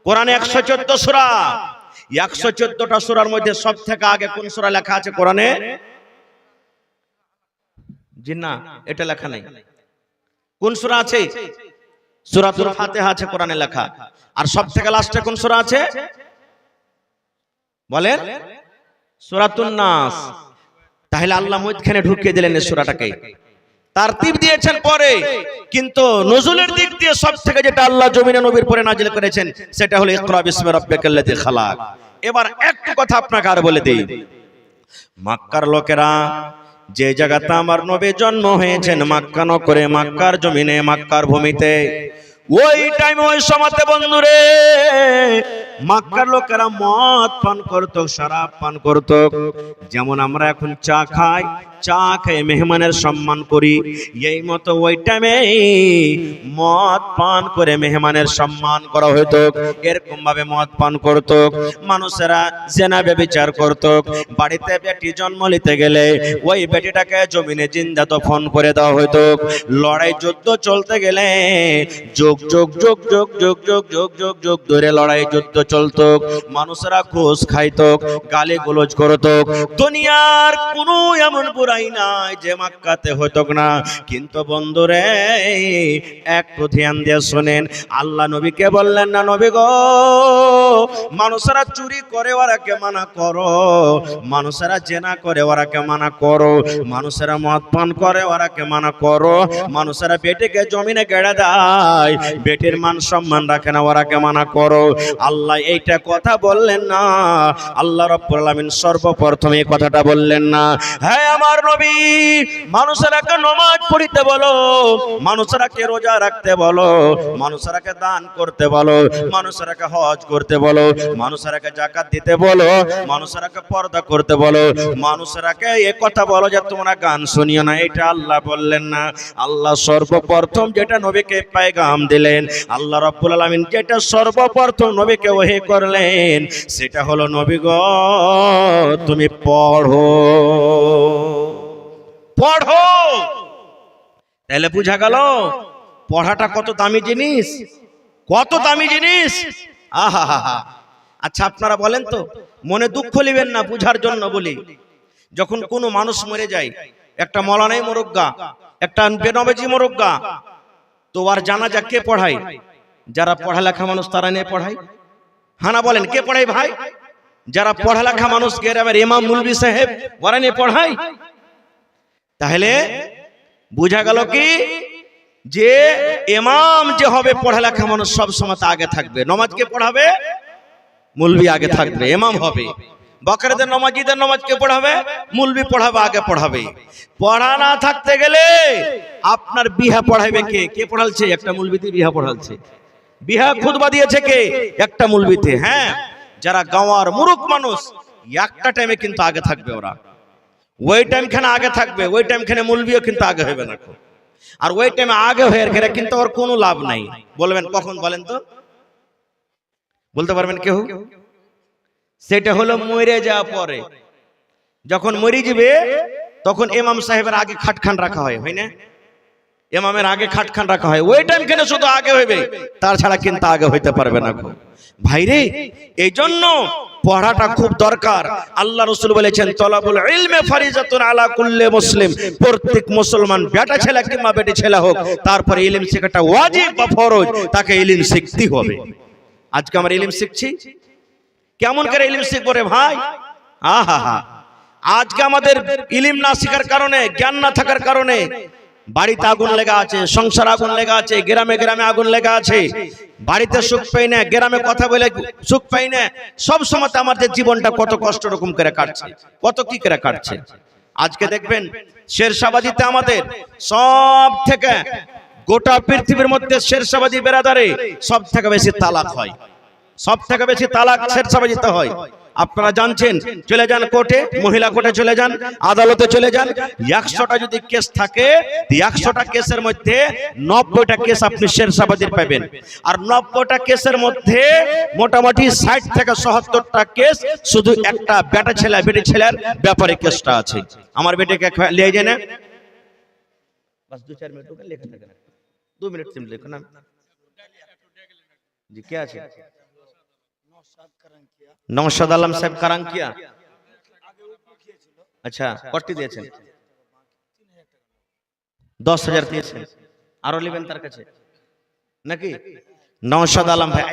কোরআনে 114 সূরা, 114টা সূরার মধ্যে সব থেকে আগে কোন সূরা লেখা আছে কোরআনে? জি না, এটা লেখা নাই। কোন সূরা আছে? সূরাতুল ফাতিহা আছে কোরআনে লেখা। আর সব থেকে লাস্টে কোন সূরা আছে বলেন? সূরাতুন নাস। তাহলে আল্লাহ মধ্যখানে ঢুকিয়ে দিলেন এই সূরাটাকে, তারতিব দিয়েছেন পরে, কিন্তু নজুলের দিক দিয়ে সব থেকে যেটা আল্লাহ জমিনে নবীর পরে নাজিল করেছেন সেটা হলো ইকরা বিসমি রাব্বিকাল্লাযী খালাক। এবার একটু কথা আপনাকে আর বলে দেই, মক্কার লোকেরা যে জায়গাতে আমার নবী জন্ম হয়েছেন মক্কা নগরে, মক্কার জমিনে, মক্কার ভূমিতে, ওই টাইমে ওই সময়তে বন্ধুরে মক্কার লোকেরা মদ পান করত, শরাব পান করত। যেমন আমরা এখন চা খাই, চা খেয়ে মেহমানের সম্মান করি, এই মতো ওই টাইমে মদ পান করে মেহমানের সম্মান করা হতো। এরকম ভাবে মদ পান করত, মানুষেরা জেনা ব্যভিচার করত। বাড়িতে বেটি জন্ম নিতে গেলে ওই বেটিটাকে জমিনে জিন্দা দফন করে দেওয়া হতো। লড়াই যুদ্ধ চলতে গেলে যোগ যোগ যোগ যোগ যোগ যোগ যোগ যোগ যোগ ধরে লড়াই যুদ্ধ চলতো, মানুষেরা ঘুষ খাইত, গালি গোলজ করত। দুনিয়ার কোনো এমন বুরাই নাই যে মক্কাতে হতো না। কিন্তু বন্ধুরে একটু ধ্যান দিয়ে শুনেন, আল্লাহ নবীকে বললেন না নবী গো মানুষেরা চুরি করে ওরাকে মানা করো, মানুষেরা জেনা করে ওরাকে মানা করো, মানুষেরা মদ পান করে ওরাকে মানা করো, মানুষেরা বেটিকে জমিনে গেড়ে দেয়, বেটির মান সম্মান রাখে না ওরাকে মানা করো। আল্লাহ এইটা কথা বললেন না, আল্লাহ রাব্বুল আলামিন সর্বপ্রথম এই কথাটা বললেন না। হ্যাঁ আমার নবী মানুষেরাকে নামাজ পড়িতে বলো, মানুষেরাকে রোজা রাখতে বলো, মানুষেরাকে দান করতে বলো, মানুষেরাকে হজ করতে বলো, মানুষেরাকে যাকাত দিতে বলো, মানুষেরাকে পর্দা করতে বলো, মানুষেরাকে এই কথা বলো যে তোমরা গান শুনিও না। এটা আল্লাহ বললেন না। আল্লাহ সর্বপ্রথম যেটা নবীকে পয়গাম দিলেন, আল্লাহ রাব্বুল আলামিন যেটা সর্বপ্রথম নবীকে ওহী করলেন সেটা হলো নবী গো তুমি পড়ো, পড়ো। তাহলে বুঝা গেল পড়াটা কত দামি জিনিস, কত দামি জিনিস। আহা হা হা। আচ্ছা আপনারা বলেন তো, মনে দুঃখ নেবেন না, বুঝার জন্য বলি, যখন কোনো মানুষ মরে যায় একটা মৌলানাই মুরুগ্গা, একটা বেনবেজি মুরুগ্গা, তো আর জানাজা কে পড়ায়? যারা পড়ালেখা মানুষ তারা নিয়ে পড়ায়। হানা বলেন কে পড়ায় ভাই? যারা পড়ালেখা মানুষ, গ্রামের ইমাম মুলবি সাহেব ওরা নিয়ে পড়ায়। তাহলে বুঝা গেল কি যে ইমাম যে হবে পড়ালেখা মানুষ সব সময় আগে থাকবে। নামাজ কে পড়াবে? মুলবি আগে থাকবে, ইমাম হবে। বকরদের নামাজীদের নামাজ কে পড়াবে? মুলবি পড়াবে, আগে পড়াবে। পড়া না থাকতে গেলে আপনার বিহা পড়াইবে কে? কে পড়ালছে? একটা মুলবিতে বিহা পড়ালছে। বিহা খুতবা দিয়েছে কে? একটা মুলবিতে। হ্যাঁ, যারা গাওয়ার মুরুখ মানুষ একটা টাইমে কিন্তু আগে থাকবে, ওরা ওই টাইম খানে আগে থাকবে, ওই টাইম খানে মুলবিও কিন্তু আগে হবে না। আর ওই টাইমে আগে হয়ে গেলে কিন্তু ওর কোনো লাভ নাই। বলবেন কখন? বলেন তো, বলতে পারবেন কেউ? সেটা হলো মরে যাওয়া পরে। যখন মরে যাবে তখন ইমাম সাহেবের আগে খাটখান রাখা হয়, হয় না? ইমামের আগে খাটখান রাখা হয়, ওই টাইম কেন শুধু আগে হইবে, তার ছাড়া কিন্তু আগে হইতে পারবে না ভাইরে। এই জন্য পড়াটা খুব দরকার। আল্লাহ রাসূল বলেছেন তলাবুল ইলমে ফারিজাতুন আলা কুল্লি মুসলিম, প্রত্যেক মুসলমান বেটা ছেলে কিংবা বেটি ছেলে হোক, তারপরে ইলম শেখাটা ওয়াজিব বা ফরজ, তাকে ইলম শিখতে হবে। আজকে আমরা ইলম শিখছি, কেমন করে ইলম শিখবো রে ভাই? আহা, আজকে আমাদের ইলম না শেখার কারণে, জ্ঞান না থাকার কারণে বাড়িতে আগুন লেগা আছে, সংসার আগুন লেগা আছে, গ্রামে গ্রামে আগুন লেগা আছে। বাড়িতে সুখ পাই না, গ্রামে কথা বলে সুখ পাই না। সব সময় আমাদের জীবনটা কত কষ্ট রকম করে কাটছে, কত কি করে কাটছে। আজকে দেখবেন শেরশাবাদীতে আমাদের সব থেকে, গোটা পৃথিবীর মধ্যে শেরশাবাদী বেরাদারে সব থেকে বেশি তালাক হয়, সব থেকে বেশি তালাক শেরশাবাদীতে হয়। আপনারা জানছেন, চলে যান কোর্টে, মহিলা কোর্টে চলে যান, আদালতে চলে যান, 100টা যদি কেস থাকে, 100টা কেসের মধ্যে 90টা কেস আপনি শেরশাবাদীর পাবেন। আর 90টা কেসের মধ্যে মোটামুটি 60 থেকে 70টা কেস শুধু একটা বেটা ছেলে বেটি ছেলের ব্যাপারে কেসটা আছে। আমার বেটিকে লিয়ে যায় না, বাস 2-4 মিনিট ওকে লেখা থাকে না, 2 মিনিট সিম লেখো না জি। কে আছে? নওশাদ আলম সাহেব কারাঙ্কিয়া। আচ্ছা, কত দিয়েছেন? 10,000 দিয়েছেন। আরো নেবেন তার কাছে নাকি? নওশাদ আলম ভাই,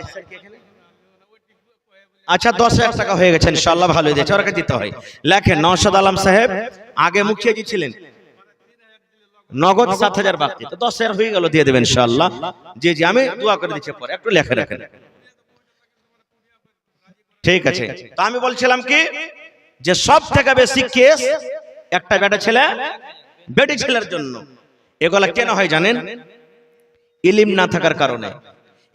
আচ্ছা 10,000 টাকা হয়ে গেছে ইনশাআল্লাহ, ভালো দিয়েছে, ওর কাছে দিতে হয়। লেখেন নওশাদ আলম সাহেব আগে মুখিয়ে ছিলেন, নগদ 7,000 বাকি, তো 10,000 হয়ে গেল, দিয়ে দেবেন ইনশাআল্লাহ। জি জি, আমি দোয়া করে দিচ্ছি, পরে একটু লেখে রাখেন। ঠিক আছে, তো আমি বলছিলাম কি যে সব থেকে বেশি কেস একটা বেটা ছেলে বেটি ছেলের জন্য। এগুলা কেন হয় জানেন? ইলম না থাকার কারণে।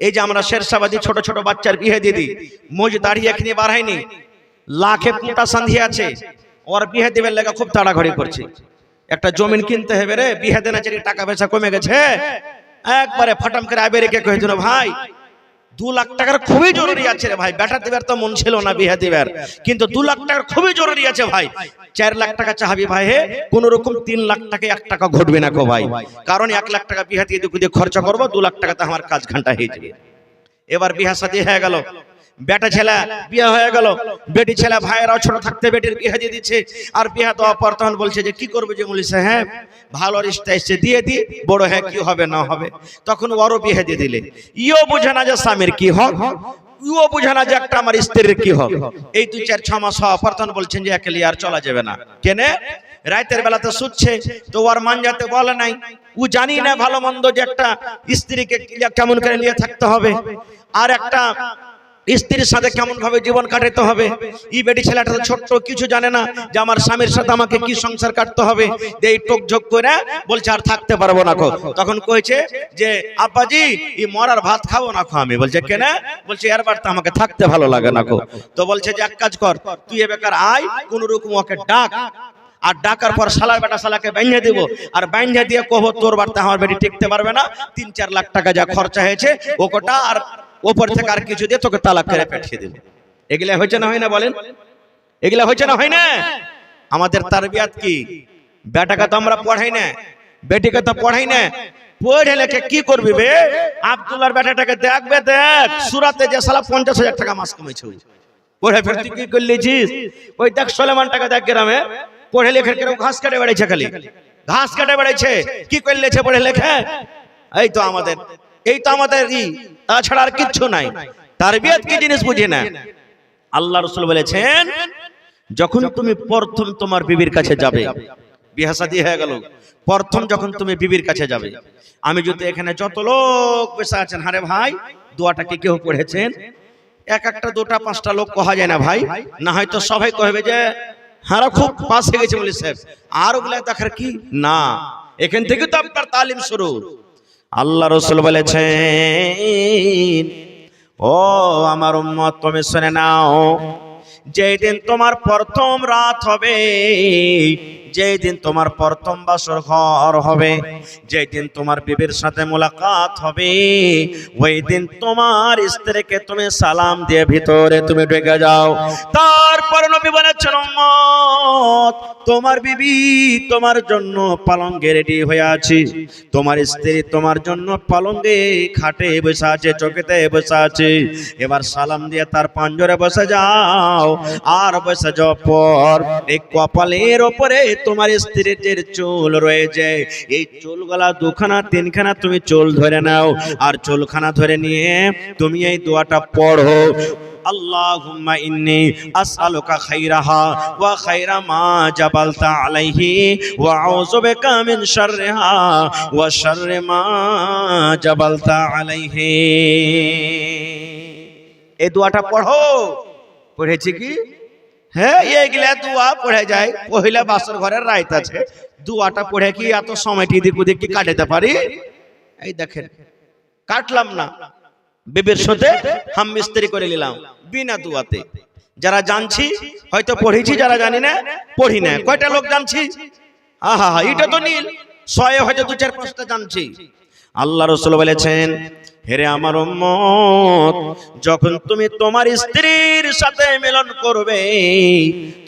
এই যে আমরা শেরশাবাদী ছোট ছোট বাচ্চার বিয়ে দিয়ে দিই, মোজ দাড়ি এখনি বার হয়নি, লাখে কোটা সন্ধি আছে, ওর বিয়ে দিবেন লেগে খুব তাড়াঘড়ি করছে। একটা জমিন কিনতে হবে রে, বিয়ে দেনা চারি টাকা পয়সা কমে গেছে, একবারে ফাটাম করে আবে রেখে কয়ে দিল ভাই 2 লাখ টাকার খুবই জরুরি আছে রে ভাই। বেটা দিবার তো মন ছিল না বিয়ে দিবার, কিন্তু 2 লাখ টাকার খুবই জরুরি আছে ভাই। 4 লাখ টাকা চাহাবি ভাই, হে কোন রকম 3 লাখ টাকা 1 টাকা ঘটবে না গো ভাই, কারণ 1 লাখ টাকা বিয়ে দিয়ে খরচা করবো, 2 লাখ টাকাতে আমার কাজ ঘন্টা হয়ে যাবে। এবার বিয়ে শাদী হয়ে গেল, বেটা ছেলে বিয়ে হয়ে গেল, বেটি ছেলে ভাইয়েরাও ছোট থাকতে বেটির বিয়ে দিয়ে দিচ্ছে। আর বিয়ে দেওয়ার পর তখন বলছে যে কি করবে যে মৌলভী সাহেব, ভালো রিশতা এসে দিয়ে দি, বড় হ্যাঁ কি হবে না হবে। তখন ওরও বিয়ে দিয়ে দিলে, ইও বুঝে না যে স্বামীর কি হক, ইও বুঝে না যে একটা আমার স্ত্রীর কি হক। এই 2-4-6 মাস হওয়ার পর তখন বলছেন যে একে আর চলা যাবে না। কেনে? রাতের বেলাতে শুচ্ছে, তো ওর মান যাতে বলে নাই, ও জানি না ভালো মন্দ যে একটা স্ত্রীকে কেমন করে নিয়ে থাকতে হবে, আর একটা স্ত্রীর সাথে কেমন ভাবে জীবন কাটাতে হবে। এই বেটি ছেলেটা তো ছোট্ট, কিছু জানে না যে আমার স্বামীর সাথে আমাকে কি সংসার কাটতে হবে। এই টোক ঝোক করে বলছে আর থাকতে পারবো না। তখন কইছে যে আব্বাজি এই মরার ভাত খাবো না আমি। বলছে কেন? বলছে এর বার তো আমাকে থাকতে ভালো লাগে না। তো বলছে যে এক কাজ কর, তুই এ বেকার আয়, কোন রকম ওকে ডাক, আর ডাকার পর শালার বেটা শালাকে বাইন্ধে দিব, আর বাইন্ধে দিয়ে কব তোর বাড়িতে আমার বেটি টিকতে পারবে না, 3-4 লাখ টাকা যা খরচা হয়েছে ওটা আর ওপর থেকে আর কিছু দিয়ে তোকে তালাক করে পাঠিয়ে দেব। এগুলা হয়েছে না হয় না বলেন? এগুলা হয়েছে না হয় না? আমাদের তারবিয়াত কি? বেটাকে তো আমরা পড়াই না, বেটিকে তো পড়াই না। পড়ে লেখে কি করবি বে? আব্দুল্লাহর বেটাটাকে দেখবে, দেখ সুরাতে যে শালা 50,000 টাকা মাস কমেছে, পড়ে ফের তুই কি করলিছিস? ওই দেখ সুলেমান টাকা দেখ গ্রামে পড়ে লেখে কেউ ঘাস কাটে বেড়াইছে, খালি ঘাস কাটে বেড়াইছে, কি করলেছে পড়ে লেখে? এই তো আমাদের তাছাড়া আর কিচ্ছু নাই। তারবিয়ত কি জিনিস বুঝি না। আল্লাহ রাসূল বলেছেন, যখন তুমি প্রথম তোমার বিবির কাছে যাবে, বিয়ে শাদী হয়ে গেল, প্রথম যখন তুমি বিবির কাছে যাবে, আমি যদি এখানে যত লোক বসে আছেন, হারে ভাই দোয়াটা কি কেউ পড়েছেন? এক একটা দুটা পাঁচটা লোক কহা যায় না ভাই, না হয়তো সবাই কহবে যে হারা খুব পাশে গেছে বলে সাহেব, আর ওগুলা দেখার কি না, এখান থেকে তো আপনার তালিম শুরু। আল্লাহ রাসূল বলেছেন, ও আমার উম্মত তুমি শুনে নাও, যেদিন তোমার প্রথম রাত হবে, যেদিন তোমার প্রথম বাসর ঘর হবে, যেদিন তোমার বিবির সাথে মোলাকাত হবে, ওই দিন তোমার স্ত্রীকে তুমি সালাম দিয়ে ভিতরে তুমি ঢুকে যাও। তারপর নবী বলেছেন, উম্মত তোমার বিবি তোমার জন্য পালঙ্গে রেডি হয়ে আছে, তোমার স্ত্রী তোমার জন্য পালঙ্গে খাটে বসে আছে, চৌকিতে বসে আছে, এবার সালাম দিয়ে তার পাঞ্জরে বসে যাও। আর বসে যাওয়ার পর এই কপালের উপরে তোমার স্ত্রীর যে চুল রয়েছে, এই চুলগুলা দুখানা তিনখানা তুমি চুল ধরে নাও, আর চুলখানা ধরে নিয়ে তুমি এই দোয়াটা পড়ো, আল্লাহুম্মা ইন্নী আসআলুকা খাইরাহা ওয়া খাইরা মা জাবালতা আলাইহি ওয়া আউযু বিকা মিন শাররিহা ওয়া শাররি মা জাবালতা আলাইহি। এই দোয়াটা পড়ো। পড়েছি কি? হ্যাঁ, এইগুলা দোয়া পড়ে যায়। পহিলা বাসর ঘরের রাত আছে, দোয়াটা পড়ে কি এত সময়টি দিক ওদিক কি কাটাতে পারি? এই দেখেন, কাটলাম না, বিবির সাথে হাম মিস্ত্রি করে নিলাম বিনা দোয়াতে। যারা জানছি হয়তো পড়েছি, যারা জানি না পড়ি না। কয়টা লোক জানছি? আহা, এটা তো নীল ছয়ে হয়তো দু চার পাঁচটা জানছি। আল্লাহ রাসূল বলেছেন, হেরে আমার উম্মত, যখন তুমি তোমার স্ত্রীর সাথে মিলন করবে,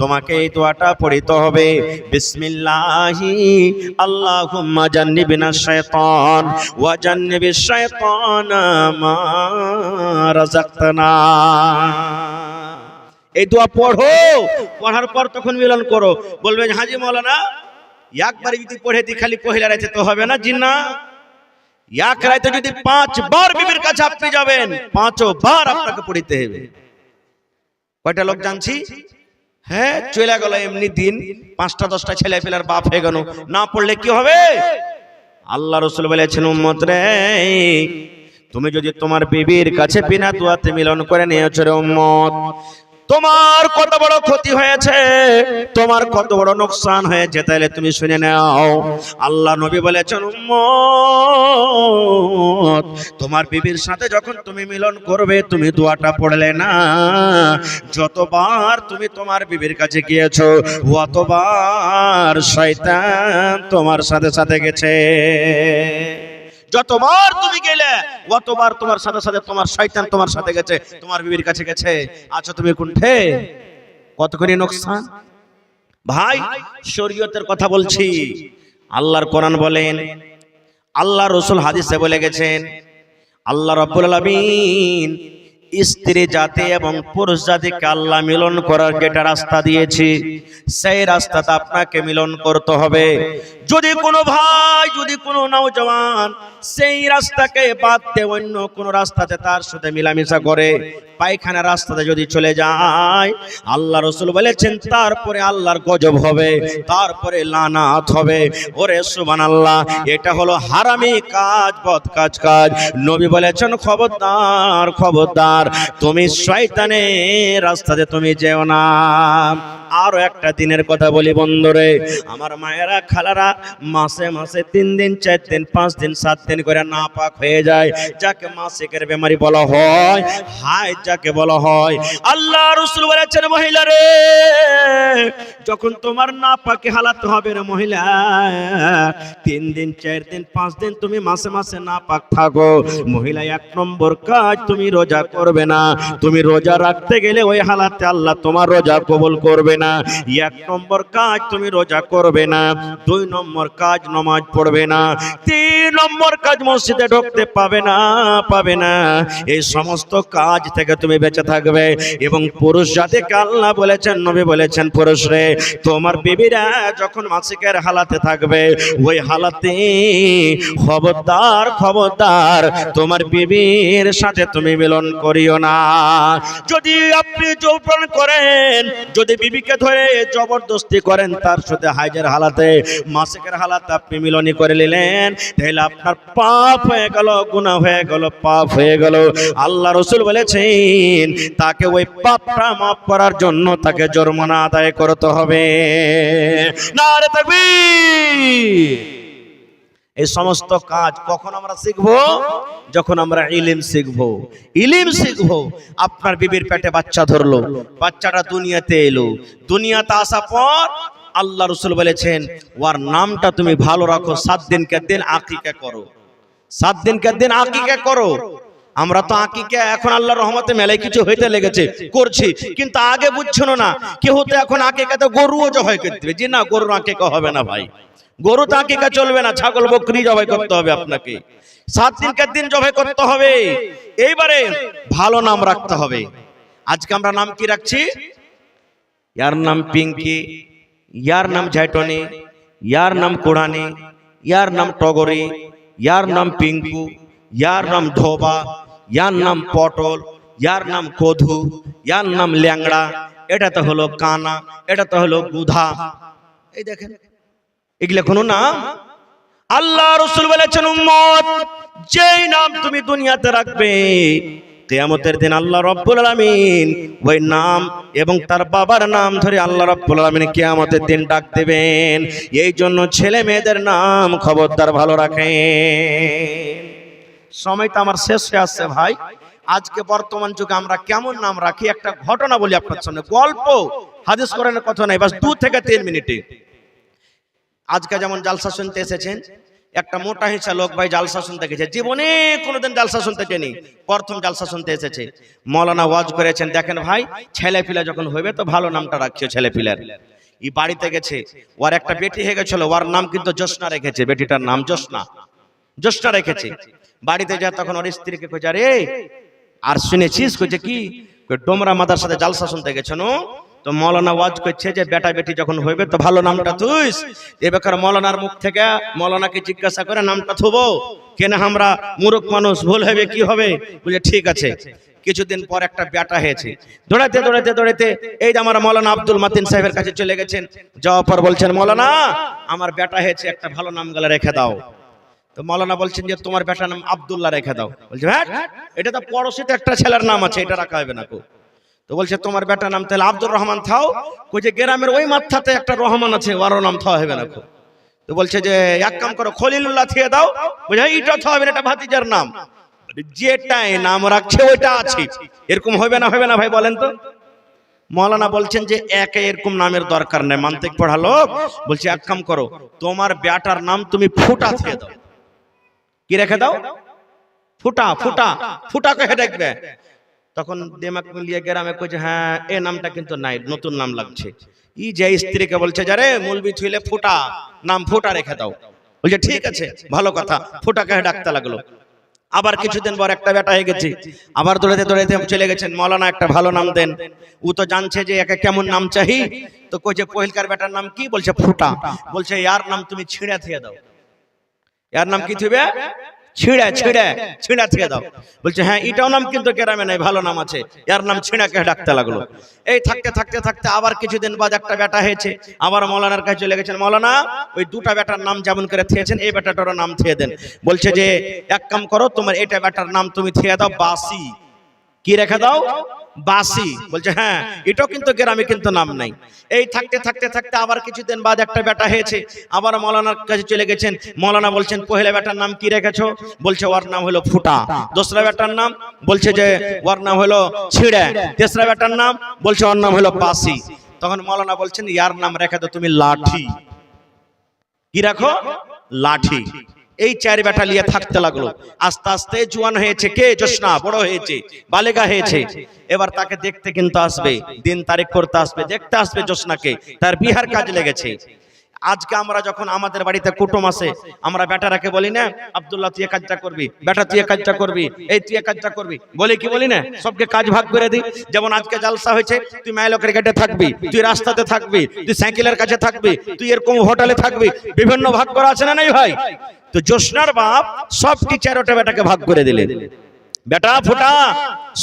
তোমাকে এই দোয়াটা পড়তে হবে, বিসমিল্লাহি আল্লাহুম্মা জান্নিবিনা শাইতান ওয়া জান্নিবিশ শাইতানা মা রাযাকতানা। এই দোয়া পড়ো, পড়ার পর তখন মিলন করো। বলবেন হাজী মাওলানা একবার যদি পড়ে দি খালি পহিলা রাতে তো হবে না? জি না, এক রাতে যদি 5 বার বিবির কাছে আপনি যাবেন, 5 বার আপনাকে পড়তে হবে। কয়টা লোক জানছি? হ্যাঁ, চলে গেল এমনি দিন, 5টা 10টা ছেলে পেলার বাপ হয়ে গেল, না পড়লে কি হবে? আল্লাহ রাসূল বলেছেন, উম্মত রে, তুমি যদি তোমার বিবির কাছে বিনা দোয়াতে মিলন করে নিয়েছো রে উম্মত, তোমার কত বড় ক্ষতি হয়েছে, তোমার কত বড় নোকসান হয়েছে, তাহলে তুমি শুনে নাও। আল্লাহ নবী বলেছেন, উম্মত তোমার বিবির সাথে যখন তুমি মিলন করবে, তুমি দোয়াটা পড়লে না, যতবার তুমি তোমার বিবির কাছে গিয়েছো, অতবার শয়তান তোমার সাথে সাথে গেছে। যতবার তুমি গেলে অতবার তোমার সাথে সাথে তোমার শয়তান তোমার সাথে গেছে, তোমার বিবির কাছে গেছে। আচ্ছা তুমি কোনঠে? কতখানি নোকসান ভাই। শরীয়তের কথা বলছি, আল্লাহর কোরআন বলেন, আল্লাহ রাসূল হাদিসে বলে গেছেন, আল্লাহ রাব্বুল আলামিন স্ত্রী জাতি এবং পুরুষ জাতিকে আল্লাহ মিলন করার যেটা রাস্তা দিয়েছে, সেই রাস্তাতে আপনাকে মিলন করতে হবে। যদি কোনো ভাই, যদি কোনো নওজওয়ান সেই রাস্তাকে বাদ দিয়ে অন্য কোন রাস্তাতে তার সাথে মিলামিশা করে, পায়খানা রাস্তাতে যদি চলে যায়, আল্লাহ রাসূল বলেছেন তারপরে আল্লাহর গজব হবে, তারপরে লানাত হবে। ওরে সুবহানাল্লাহ, এটা হলো হারামি কাজ, বদ কাজ। নবী বলেছেন, খবরদার খবরদার, তুমি শয়তানের রাস্তাতে তুমি যেও না। আরো একটা দিনের কথা বলি বন্ধুরে, আমার মায়েরা খালারা মাসে মাসে 3 দিন 4 দিন 5 দিন 7 দিন করে নাপাক হয়ে যায়, যাকে মাসিকের বেমারি বলা হয়, হায় যাকে বলা হয়। আল্লাহ রাসূল বলেছেন, মহিলা রে, যখন তোমার নাপাকে হালাত হবে রে মহিলা, 3 দিন 4 দিন 5 দিন তুমি মাসে মাসে নাপাক থাকো, মহিলা 1 নম্বর কাজ তুমি রোজা করবে না। তুমি রোজা রাখতে গেলে ওই হালাতে আল্লাহ তোমার রোজা কবুল করবে না। না। 1 নম্বর কাজ তুমি রোজা করবে না, 2 নম্বর কাজ নামাজ পড়বে না, 3 নম্বর কাজ মসজিদে ঢুকতে পাবে না। এই সমস্ত কাজ থেকে তুমি বেঁচে থাকবে। এবং পুরুষ জাতিকে আল্লাহ বলেছেন, নবী বলেছেন, পুরুষরে তোমার বিবিরা যখন মাসিকের হালাতে থাকবে, ওই হালাতে খবরদার তোমার বিবির সাথে তুমি মিলন করিও না। যদি আপনি যৌবন করেন, যদি বিবিকে ধরে জবরদস্তি করেন, তার সাথে হাইজের হালাতে, মাসিকের হালাতে আপনি মিলনই করে নিলেন, তাহলে আপনার পাপ হয়ে গেল, গুনাহ হয়ে গেল, পাপ হয়ে গেল। আল্লাহ রাসূল বলেছেন তাকে ওই পাপটা মাফ করার জন্য তাকে জরিমানা আদায় করতে হবে। নারে তাকবীর। এই সমস্ত কাজ কখন আমরা শিখবো? যখন আমরা ইলম শিখবো। ইলম শিখবো। আপনার বিবির পেটে বাচ্চা ধরলো, বাচ্চাটা দুনিয়াতে এলো, দুনিয়াতে আসার পর আল্লাহ রাসূল বলেছেন ওর নামটা তুমি ভালো রাখো, 7 দিনকে দিন আকিকা করো, 7 দিনকে দিন আকিকা করো। আমরা তো আকিকা এখন আল্লাহর রহমতে মেলায় কিছু হইতে লেগেছে, করছি, কিন্তু আগে বুঝছো না কেউ তো এখন আকিকাতে গরুও জবাই করতে হবে। জি না, গরুর আকিকা হবে না ভাই, গরু তো আকিকা চলবে না, ছাগল বকরি জবাই করতে হবে আপনাকে, 7 দিনকে দিন জবাই করতে হবে। এইবারে ভালো নাম রাখতে হবে। আজকে আমরা নাম কি রাখছি? ইয়ার নাম পিঙ্কি, ইয়ার নাম ঝাইটনি, ইয়ার নাম কোড়ানি, ইয়ার নাম টগরি, ইয়ার নাম পিঙ্কু, ইয়ার নাম ধোবা, ইয়ার নাম পটল, ইয়ার নাম কধু, ইয়ার নাম ল্যাংড়া, এটা তো হলো কানা, এটা তো হলো গুধা। এই দেখেন এগুলা কোনো নাম? আল্লাহ রাসূল বলেছেন উম্মত যেই নাম তুমি দুনিয়াতে রাখবে, কিয়ামতের দিন আল্লাহ রাব্বুল আলামিন ওই নাম এবং তার বাবার নাম ধরে আল্লাহ রাব্বুল আলামিন কিয়ামতের দিন ডাক দেবেন। এই জন্য ছেলে মেয়েদের নাম খবরদার ভালো রাখেন। সময় তো আমার শেষ হয়ে আসছে ভাই। আজকে বর্তমান যুগে আমরা কেমন নাম রাখি, একটা ঘটনা বলি আপনার সামনে, গল্প, হাদিস কোরআনের কথা নাই, বাস 2 থেকে 3 মিনিটে। আজকে যেমন জালসা শুনতে এসেছেন, একটা মোটা হিসা লোক ভাই জালসা শুনতে গেছে, জীবনে কোনোদিন জালসা শুনতে যায়নি, প্রথম জালসা শুনতে এসেছে। মৌলানা ওয়াজ করেছেন, দেখেন ভাই ছেলে পিলা যখন হইবে তো ভালো নামটা রাখছে ছেলে পিলার। ই বাড়িতে গেছে, ওর একটা বেটি হয়ে গেছিল, ওর নাম কিন্তু জোসনা রেখেছে, বেটিটার নাম জোসনা রেখেছে। বাড়িতে যা তখন ওর স্ত্রীকে কইছে, আরে আর শুনেছিস? কইছে কি? ডোমরা মাদ্রাসাতে জালসা শুনতে গেছে নো, তো মৌলানা ওয়াজ করছে যে বেটা বেটি যখন হইবে তো ভালো নামটা থুইস। এবার মৌলানার মুখ থেকে মৌলানাকে জিজ্ঞাসা করে নামটা থুবো কেন, আমরা মূর্খ মানুষ, ভুল হবে কি হবে? বলে ঠিক আছে। কিছুদিন পর একটা বেটা হয়েছে, দৌড়াইতে দৌড়াইতে দৌড়াইতে এই যে আমার মৌলানা আব্দুল মাতিন সাহেবের কাছে চলে গেছেন। যাওয়ার পর বলছেন, মৌলানা আমার বেটা হয়েছে, একটা ভালো নাম গলা রেখে দাও। তো মৌলানা বলছেন যে তোমার বেটার নাম আব্দুল্লাহ রেখে দাও। বলছে হ্যাঁ, এটা তো পড়োশিতে একটা ছেলের নাম আছে, এটা রাখা হবে না। তো বলছে তোমার বেটার নাম তাহলে আব্দুর রহমান থাও। কইছে গ্রামের ওই মাথাতে একটা রহমান আছে, ওরও নাম থাওয়া হবে না। তো বলছে যে এক কাম করো, খলিলুল্লাহ থিয়ে দাও। বলছে এটা থাওয়া হবে না, এটা ভাতিজার নাম, যেটাই নাম রাখছে ওইটা আছে, এরকম হবে না ভাই বলেন তো? মৌলানা বলছেন যে একে এরকম নামের দরকার নেই, মান্তিক পড়া লোক। বলছে এক কাম করো, তোমার বেটার নাম তুমি ফুটা থিয়ে দাও। কি রেখে দাও? ফুটা কে দেখবে। তখন দেমাক মিলিয়ে গ্রামে কইছে হ্যাঁ এই নামটা কিন্তু নাই, নতুন নাম লাগছে। ই যে স্ত্রীকে বলছে যারে মুলবি থইলে ফুটা, নাম ফুটা রেখে দাও। বলছে ঠিক আছে, ভালো কথা, ফুটাকে ডাকতে লাগলো। আবার কিছুদিন পর একটা বেটা হয়ে গেছে, আবার দৌড়াতে দৌড়াতে চলে গেছেন, মৌলানা একটা ভালো নাম দেন। ও তো জানছে যে একে কেমন নাম চাই, তো কইছে পহিলকার বেটার নাম কি? বলছে ফুটা। বলছে ইয়ার নাম তুমি ছিঁড়া থিয়ে দাও। ইয়ার নাম কি থইবে? ছিঁড়া থেকে দাও। বলছে হ্যাঁ এটাও নাম কিন্তু গ্রামে নাই, ভালো নাম আছে, এর নাম ছিঁড়াকে ডাকতে লাগলো। এই থাকতে থাকতে থাকতে আবার কিছুদিন বাদ একটা বেটা হয়েছে, আবার মৌলানার কাছে চলে গেছেন, মৌলানা ওই দুটা বেটার নাম যেমন করে থিয়েছেন এই বেটাটারও নাম থিয়ে দেন। বলছে যে এক কাম করো, তোমার এটা বেটার নাম তুমি থিয়ে দাও বাসি। কি রেখে দাও? বাসি। বলছে হ্যাঁ এটাও কিন্তু গ্রামে কিন্তু নাম নাই। এই থাকতে থাকতে থাকতে আবার কিছুদিন বাদ একটা বেটা হয়েছে, আবার মৌলানার কাছে চলে গেছেন। মৌলানা বলছেন পহেলা বেটার নাম কি রেখেছো? বলছে ওর নাম হলো ফুটা। দোসরা বেটার নাম? বলছে যে ওর নাম হলো ছিঁড়ে। তেসরা বেটার নাম? বলছে ওর নাম হলো বাসি। তখন মৌলানা বলছেন ইয়ার নাম রেখে দাও তুমি লাঠি। কি রাখো? লাঠি। এই 4 বেটা নিয়ে থাকতে লাগলো। আস্তে আস্তে জওয়ান হয়েছে কে? জোসনা বড় হয়েছে, বালেগা হয়েছে। এবার তাকে দেখতে কিন্তু আসবে, দিন তারিখ করতে আসবে, দেখতে আসবে জোসনাকে, তার বিহার কাজ লেগেছে। আজকে আমরা যখন আমাদের বাড়িতে কুটুম আসে, আমরা বেটারাকে বলি না, আব্দুল্লাহ তুই এই কাজটা করবি, বেটা তুই এই কাজটা করবি, এই তুই এই কাজটা করবি, বলি কি বলি না? সবকে কাজ ভাগ করে দিই। যেমন আজকে জালসা হয়েছে, তুই মাইলকের গেটে থাকবি, তুই রাস্তাতে থাকবি, তুই সাইকেলের কাছে থাকবি, তুই এরকম হোটেলে থাকবি, বিভিন্ন ভাগ করা আছে না নাই ভাই? তো জোসনার বাপ সব টিচারটা বেটাকে ভাগ করে দিলেন। বেটা ফোটা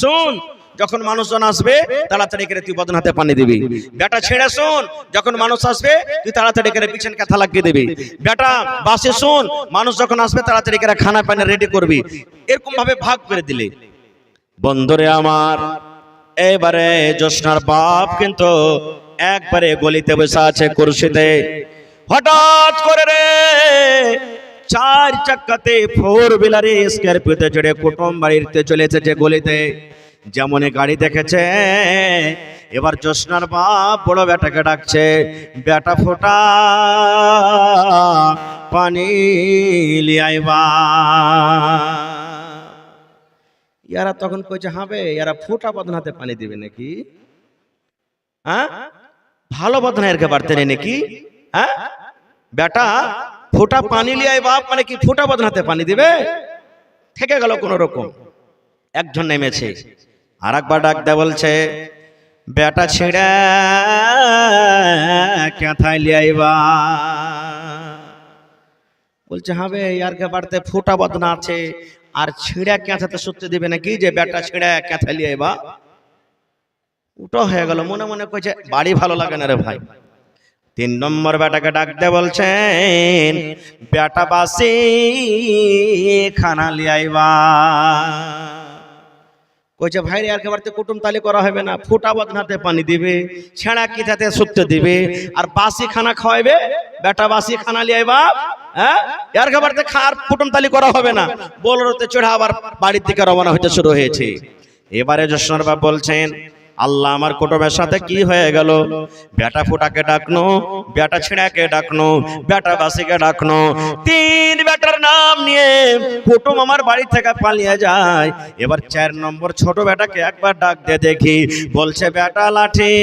শুন, যখন মানুষজন আসবে তাড়াতাড়ি করে তুই বদন হাতে পানি দিবি। বেটা ছেড়ে শুন, যখন মানুষ আসবে তুই তাড়াতাড়ি করে পিছন কাঁথা লাগিয়ে দিবি। বেটা বাসে শুন, মানুষ যখন আসবে তাড়াতাড়ি করে খানা পানি রেডি করবি। এরকম ভাবে ভাগ করে দিলে। বন্ধুরে আমার, এবারে জোসনার বাপ কিন্তু একবারে গলিতে বসে আছে কুরসিতে। হঠাৎ করে রে 4 চাকাতে 4 হুইলারে স্করপিওতে চড়ে কুটুম বাড়িতে চলে এসেছে গলিতে। যেমন গাড়ি দেখেছে, এবার জোসনার বাপ বড় বেটাকে ডাকছে, বেটা ফোটা পানি লিয়াইবা। ইয়ারা তখন কইছে, হবে ইয়ারা ফোটা বদন হাতে পানি দিবে নাকি? হ্যাঁ, ভালো বদন এরকে পারতে নেই নাকি? হ্যাঁ, বেটা ফোটা পানি লিয়াই বাপ মানে কি ফোটা বদন হাতে পানি দিবে? থেকে গেল কোন রকম। একজন নেমেছে, আর একবার ডাক দেয়া বলছে, বেটা ছিঁড়া কেথায় লিয়াইবা। বলছে, হবে ইয়ারকে বাড়তে ফোটা বদনা আছে, আর ছিঁড়া কেথাতে সত্যি দিবে নাকি যে বেটা ছিঁড়া কেথায় লিয়াইবা? উটো হয়ে গেল। মনে মনে কইছে, বাড়ি ভালো লাগে না রে ভাই। 3 নম্বর বেটাকে ডাক দে বলছেন, বেটা বাসি খানা লিয়াইবা। কইছে, ভাই রে আর কেবারতে কুটুম তালি করা হবে না, ফোটা বদনাতে পানি দিবে, ছেঁড়া কিথাতে সত্যি দিবে, আর বাসি খানা খাওয়াইবে। বেটা বাসি খানা লিয়াইবা, হ্যাঁ, আর কেবারতে খার কুটুম তালি করা হবে না। বোলেরোতে চড়ে আবার বাড়ির দিকে রওনা হইতে শুরু হয়েছে। এবারে জোসনার বাপ বলছেন, আল্লাহ আমার কুটুমের সাথে কি হয়ে গেল? বেটা ফোটাকে ডাকনো, বেটা ছিঁড়াকে ডাকনো, বেটা বাসিকে ডাকনো, 3 বেটার নাম নিয়ে কুটুম আমার বাড়ি থেকে পালিয়ে যায়। এবার 4 নম্বর ছোট বেটাকে একবার ডাক দিয়ে দেখি। বলছে, বেটা লাঠি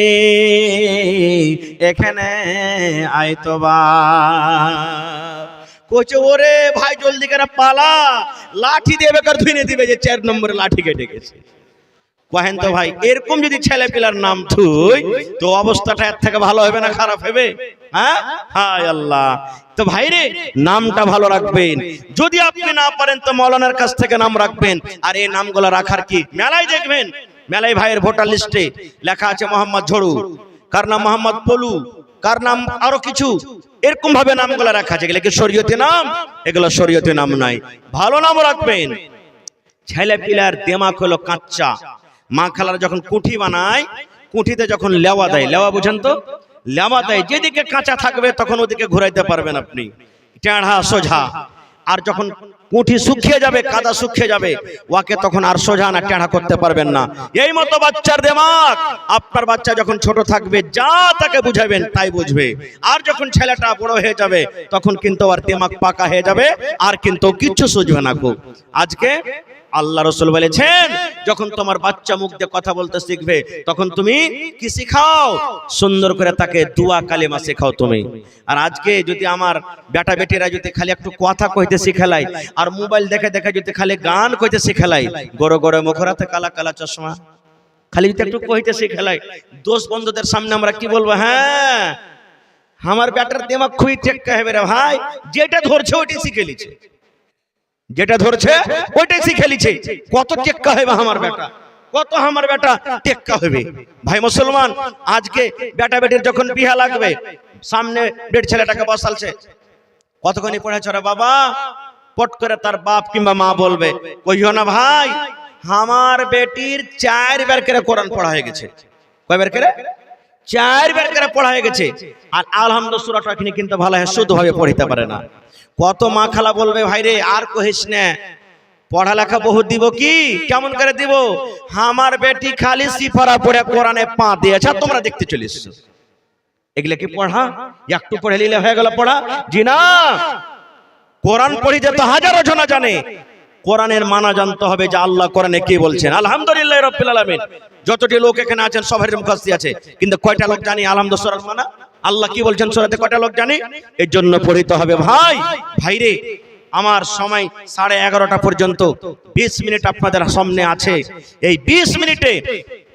এখানে আয় তো বা। কইছে, ওরে ভাই জলদি করে পালা, লাঠি দিয়ে বেকার ধুইনে দিবে যে 4 নম্বরে লাঠি কেটে গেছে। কহেন তো ভাই, এরকম যদি ছেলে পিলার নাম থুই তো অবস্থাটা এর থেকে ভালো হবে না খারাপ হবে? হ্যাঁ, হায় আল্লাহ। তো ভাই রে, নামটা ভালো রাখবেন। যদি আপনি না পারেন তো মৌলানার কাছ থেকে নাম রাখবেন। আর এই নামগুলো রাখার কি মেলায় দেখবেন, মেলায় ভাইয়ের ভোটার লিস্টে লেখা আছে মোহাম্মদ ঝড়ু, কার নাম মোহাম্মদ পলু, কার নাম আরো কিছু, এরকম ভাবে নামগুলো রাখা আছে। এগুলো কি শরীয়তি নাম? এগুলো শরীয়তি নাম নাই। ভালো নাম রাখবেন। ছেলে পিলার দিমাগ হলো কাঁচা। মা খালার যখন কুঠি বানায়, কুঠিতে যখন লেওয়া দেয়, লেওয়া বুঝেন তো, লেওয়া দেয় যেদিকে কাঁচা থাকবে তখন ওদিকে ঘুরাইতে পারবেন আপনি, টেढ़ा সোজা। আর যখন কুঠি শুকিয়ে যাবে, কাদা শুকিয়ে যাবে, ওকে তখন আর সোজা না টেढ़ा করতে পারবেন না। এই মতো বাচ্চার দিমাগ। আপনার বাচ্চা যখন ছোট থাকবে যা তাকে বুঝাবেন তাই বুঝবে। আর যখন ছেলেটা বড় হয়ে যাবে তখন কিন্তু আর দিমাগ পাকা হয়ে যাবে, আর কিন্তু কিচ্ছু সুঝবে না। খুব আজকে আল্লাহ রাসূল বলেছেন, যখন তোমার বাচ্চা মুখ দিয়ে কথা বলতে শিখবে তখন তুমি কি শিখাও? সুন্দর করে তাকে দুয়া কালেমা শেখাও তুমি। আর আজকে যদি আমার বেটা বেটিরা যদি খালি একটু কথা কইতে শিখালাই, আর মোবাইল দেখে দেখে যদি খালি গান কইতে শিখালাই, গড়ে গড়ে মুখরাতে কালা কালা চশমা, খালি যদি একটু কইতে শিখালাই, দোস্ত বন্ধুদের সামনে আমরা কি বলবো? হ্যাঁ, আমার বেটার দিমাগ খুবই টেক্কা হবে রে ভাই, যেটা ধরছে ওইটাই শিখে লিছে, যেটা ধরছে ওইটাই শিখে লিছে। কত টেক্কা হবে আমার বেটা, কত আমার বেটা টেক্কা হবে। ভাই মুসলমান, আজকে বেটা বেটির যখন বিয়া লাগবে, সামনে বেট ছেলেটাকে বসালছে, কতখানি পড়েছ রে বাবা? পট করে তার বাপ কিংবা মা বলবে, কইও না ভাই, আমার বেটির 4 বার করে কোরআন পড়া হয়ে গেছে। কয়বার করে? 4 বার করে পড়া হয়ে গেছে। আর আলহামদুলিল্লাহ সূরাটা এখানে কিন্তু ভালো হয়, শুদ্ধ ভাবে পড়তে পারে না। কত মা খালা বলবে, ভাই রে আর কহিস না, পড়ালেখা বহু দিব কি, কেমন করে দিব? আমার বেটি খালি সিফারা পড়ে কোরআনে পা দিয়েছে, তোমরা দেখতে চলে এসছো। এগুলা কি পড়া? একটু পড়ে নিলে হয়ে গেল পড়া? জি না, কোরআন পড়ি যে তো হাজারো জনা জানে, কোরআনের মানা জানতে হবে যে আল্লাহ কোরআনে কি বলছেন। আলহামদুলিল্লাহ রাব্বিল আলামিন, যতটি লোক এখানে আছেন সবার মুখস্থ আছে, কিন্তু কয়টা লোক জানি আলহামদুলিল্লাহ মানা আল্লাহ কি বলছেন সূরাতে, কয়টা লোক জানি? এর জন্য পড়িতে হবে ভাইরে। আমার সময় 11:30 পর্যন্ত 20 মিনিট আপনাদের সামনে আছে। এই 20 মিনিটে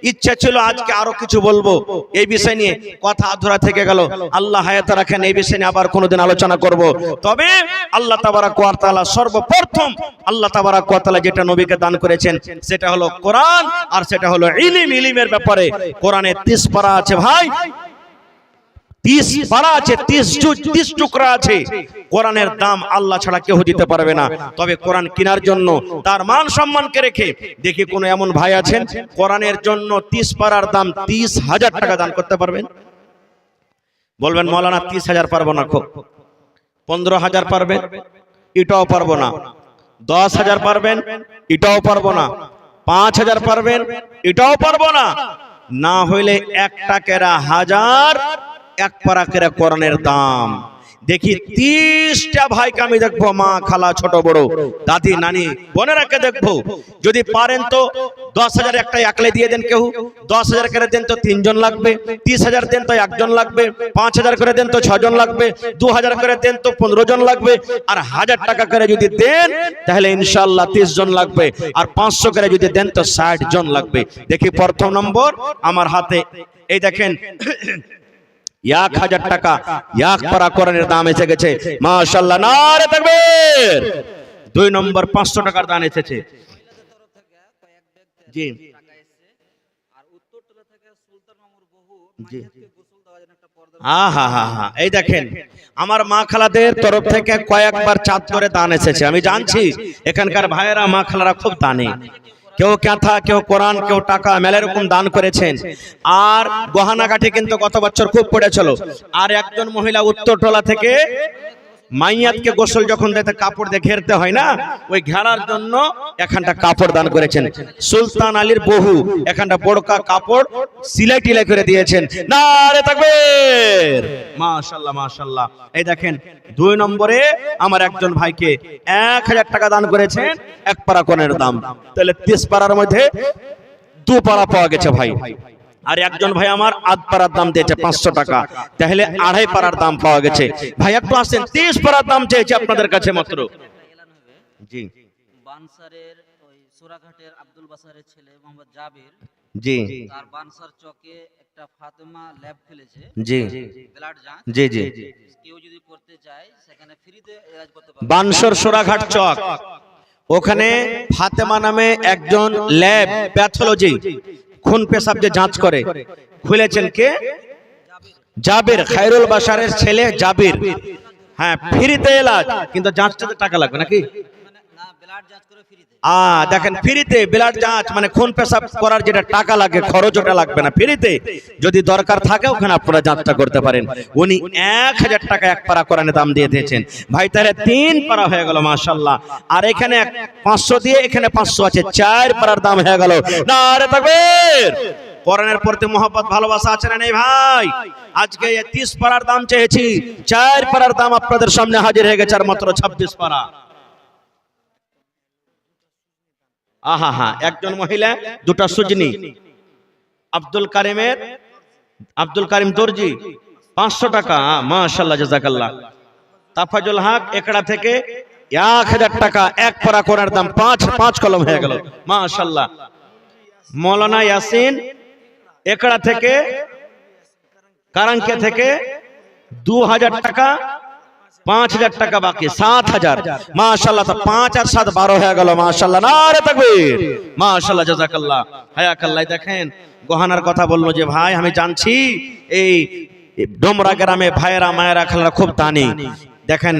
ইচ্ছা ছিল আজকে আরো কিছু বলবো, এই বিষয় নিয়ে কথা আধুরা থেকে গেল। আল্লাহ হায়াত রাখেন, এই বিষয় নিয়ে আবার কোনোদিন আলোচনা করব। তবে আল্লাহ তাবারাক ওয়া তাআলা সর্বপ্রথম আল্লাহ তাবারাক ওয়া তাআলা যেটা নবীকে দান করেছেন সেটা হলো কোরআন, আর সেটা হলো ইলমের ব্যাপারে। কোরআনে 30 পারা আছে ভাই, 30 পারা আছে, 30 টুকরা আছে। কোরআনের দাম আল্লাহ ছাড়া কেউ দিতে পারবে না। তবে কোরআন কেনার জন্য তার মান সম্মানকে রেখে দেখি কোন এমন ভাই আছেন কোরআনের জন্য 30 পারার দাম 30,000 টাকা দান করতে পারবেন? বলবেন মাওলানা 30,000 পারবো না, 15,000 পারবেন? এটাও পারবো না। 10,000 পারবেন? এটাও পারবো না। 5,000 পারবেন? এটাও পারবো না। না হইলে 1 টাকারা 1000, 1 পারা করে কোরআনের দাম। দেখি 30টা ভাইকে আমি দেখবো, মা খালা ছোট বড় দাদি নানি বোনেরাকে দেখবো। যদি পারেন তো 10,000 একটা একলে দিয়ে দেন, কেউ 10,000 করে দেন তো 3 জন লাগবে, 30,000 দেন তো 1 জন লাগবে, 5,000 করে দেন তো 6 জন লাগবে, 2,000 করে দেন তো 15 জন লাগবে, আর 1000 টাকা করে যদি দেন তাহলে ইনশাআল্লাহ 30 জন লাগবে, আর 500 করে যদি দেন তো 60 জন লাগবে। দেখি প্রথম নম্বর আমার হাতে এই দেখেন 1000 টাকা 1 পারা কোরআনের দাম এসে গেছে, মাশাআল্লাহ, নারে তাকবীর। 2 নম্বর 500 টাকার দাম এসেছে। জি জি, এই দেখেন আমার মা খালাদের তরফ থেকে কয়েকবার চাদরে দান এসেছে। আমি জানছি এখানকার ভাইয়েরা মা খালারা খুব দানি, কেউ কাঁথা, কেউ কোরআন, কেউ টাকা, মেলা রকম দান করেছেন। আর গহনাগাটি কিন্তু গত বছর খুব পড়েছিল। আর একজন মহিলা উত্তরটোলা থেকে মাইয়াতকে গোসল যখন দিতে কাপড় দিয়ে ঘেরতে হয় না, ওই ঘেরার জন্য এখানটা কাপড় দান করেছেন। সুলতান আলীর বহু এখানটা বড়কা কাপড় সিলাই টিলাই করে দিয়েছেন। নারে তাকবীর, মাশাআল্লাহ মাশাআল্লাহ। এই দেখেন 2 নম্বরে আমার একজন ভাইকে 1000 টাকা দান করেছেন, 1 পারা কোরআনের দাম। তাহলে 30 পারার মধ্যে 2 পারা পাওয়া গেছে ভাই। আর একজন ভাই আমার 8 পারার দাম দিয়েছে 500 টাকা, তাহলে 2.5 পারার দাম পাওয়া গেছে। ভাই একটু আসেন, 30 পারার দাম চেয়েছে আপনাদের কাছে মাত্র। জি, বানসারের ওই সুরাঘাটের আব্দুল বাসারের ছেলে মোহাম্মদ জাবির, জি, তার বানসার চকে একটা ফাতেমা ল্যাব খুলেছে। জি, ব্লাড যাঁচ, জি, জি, কেউ যদি করতে চায় সেখানে ফ্রিতে ইলাজ করতে পারবে। বানসর সুরাঘাট চক, ওখানে ফাতেমা নামে একজন ল্যাব প্যাথোলজি খুন পেশাব যে যাঁচ করে খুলেছেন। কে? জাবির, খায়রুল বাশারের ছেলে জাবির। হ্যাঁ, ফ্রিতে এলাজ, কিন্তু যাঁচটাতে টাকা লাগবে নাকি? না, ব্লাড যাঁচ করে ফ্রিতে। দেখেন ফ্রিতে ব্লাড যাঁচ, মানে খুন পেশাব করার যেটা টাকা লাগে খরচ ওটা লাগবে না, ফ্রিতে। যদি দরকার থাকে ওখানে আপনারা যাঁচটা করতে পারেন। উনি 1000 টাকা 1 পারা কোরআনের দাম দিয়ে দিয়েছেন ভাই, তাহলে 3 পারা হয়ে গেল মাশাআল্লাহ। আর এখানে 500 দিয়ে এখানে 500 আছে, 4 পারার দাম হয়ে গেল। নারে তাকবীর। কোরআনের প্রতি মহব্বত ভালোবাসা আছে না নেই ভাই? আজকে 30 পারার দাম চেয়েছি, 4 পারার দাম আপনাদের সামনে হাজির হয়ে গেছে, আর মাত্র 26 পারা। একজন মহিলা 2টা সুজনি, আব্দুল কারিম দর্জি 500 টাকা, মাশাআল্লাহ জাযাকাল্লাহ। তাফাজুল হক একড়া থেকে 1000 টাকা 1 পারা কোরআনের দাম, 5 কলম হয়ে গেল, মাশাআল্লাহ। মৌলানা ইয়াসিন একড়া থেকে কারাঙ্কে থেকে 2000 টাকা, 5000 টাকা বাকি, 7000, মাশাআল্লাহ। তো 5 আর 7 12 হয়ে গেল, মাশাআল্লাহ, নারে তাকবীর, মাশাআল্লাহ জাযাকাল্লাহ, হায়াকাল্লাহ। দেখেন গহনার কথা বললো যে ভাই, আমি জানছি এই ডোমরা গ্রামে ভাইয়েরা মায়েরা খালারা খুব দানি। দেখেন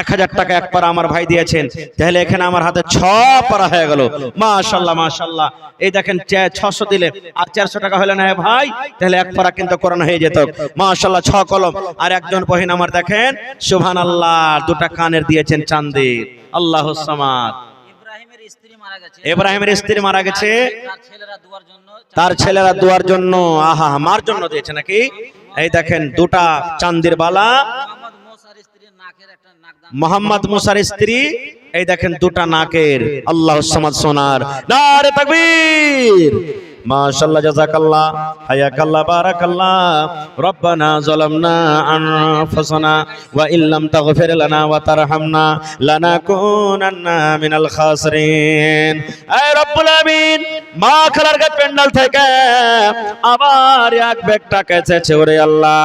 1000 টাকা 1 পারা আমার ভাই দিয়েছেন, তাহলে এখানে আমার হাতে 6 পারা হয়ে গেল, মাশাআল্লাহ মাশাআল্লাহ। এই দেখেন 600 দিলে আর 400 টাকা হলো না ভাই, তাহলে 1 পারা কিন্তু কোরআন হয়ে যেত, মাশাআল্লাহ। 6 কলম। আর একজন বহিন আমার দেখেন সুবহানাল্লাহ 2টা কানের দিয়েছেন চাঁদের, আল্লাহুস সামাদ। ইব্রাহিমের স্ত্রী মারা গেছে, তার ছেলেরা দুয়ার জন্য, মার জন্য দিয়েছে নাকি? এই দেখেন 2টা চাঁদের বালা, মোহাম্মদ মুসার স্ত্রী, এই দেখেন দুটা নাকের, আল্লাহ সামাদ সোনার, নারে তাকবীর, মাশাআল্লাহ, জাযাকাল্লাহ, হায়াকাল্লাহ, বারাকাল্লাহ। রব্বানা যালামনা আনফুসানা ওয়া ইল্লাম তাগফির লানা ওয়া তারহামনা লানাকুনান্না মিনাল খাসিরিন। হে রব্বুল আমিন, মা খালার ঘাট প্যান্ডেল থেকে আবার এক ব্যাগ টাকা চেয়েছে, ওরে আল্লাহ,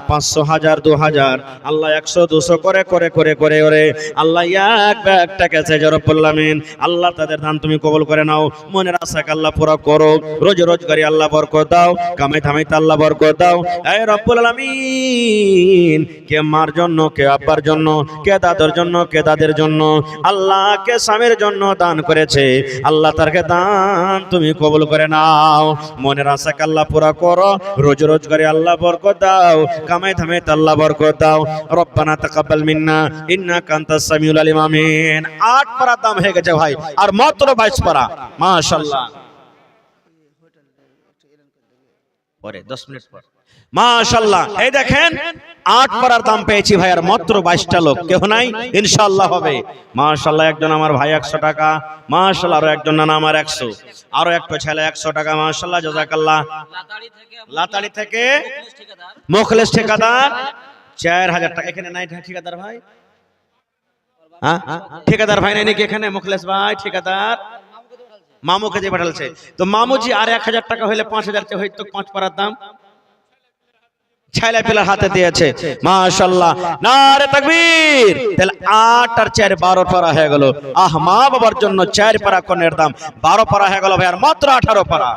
500, 1000, 2000, আল্লাহ 100, 200 করে করে করে করে ওরে আল্লাহ এক ব্যাগ টাকা চেয়েছে রব্বুল আমিন। আল্লাহ তাদের দান তুমি কবুল করে নাও, মনের আশাকে আল্লাহ পুরা করো, রোজ রোজগারি আল্লাহ বরকত দাও, কামাই থামাইতে আল্লাহ বরকত দাও। হে রব্বুল আলামিন, কে মার জন্য, কে আব্বার জন্য, কে দাদার জন্য, কে দাদের জন্য, আল্লাহ কে স্বামীর জন্য দান করেছে, আল্লাহ তারকে দান তুমি কবুল করে নাও, মনের আশাকে আল্লাহ পুরা করো, রোজ রোজগারি আল্লাহ বরকত দাও, কামাই থামাইতে আল্লাহ বরকত দাও। রব্বানা তাকাব্বাল মিন্না ইন্নাকা আনতাস সামিউল আলিম। আমিন। 8 পারা দাম হয়ে গেছে ভাই, আর মাত্র 22 পারা। মাশাআল্লাহ, পরে 10 মিনিট পর মাশাআল্লাহ। এই দেখেন 8 পারার দাম পেয়েছি ভাই, আর মাত্র 22টা লোক, কেউ নাই, ইনশাআল্লাহ হবে। মাশাআল্লাহ, একজন আমার ভাই 100 টাকা, মাশাআল্লাহ, আরো একজন নানা আমার 100, আরো একটা ছেলে 100 টাকা, মাশাআল্লাহ, জাযাকাল্লাহ। লাতাড়ি থেকে মুখলেস ঠিকাদার 4000 টাকা। এখানে নাই ঠিকাদার ভাই? হ্যাঁ, ঠিকাদার ভাই নাই নাকি এখানে? মুখলেস ভাই ঠিকাদার মামুকে যে পাঠালছে, তো মামুজি আর 1000 টাকা হইলে 5000 হইতো, 5 পারার দাম ছেলে পেলার হাতে দিয়েছে, মাশাআল্লাহ, নারে তাকবীর। তাহলে 8 আর 4 12 পারা হয়ে গেল। আহ, মা বাবার জন্য 4 পারা কনের দাম 12 পারা হয়ে গেল ভাই, আর মাত্র 18 পারা।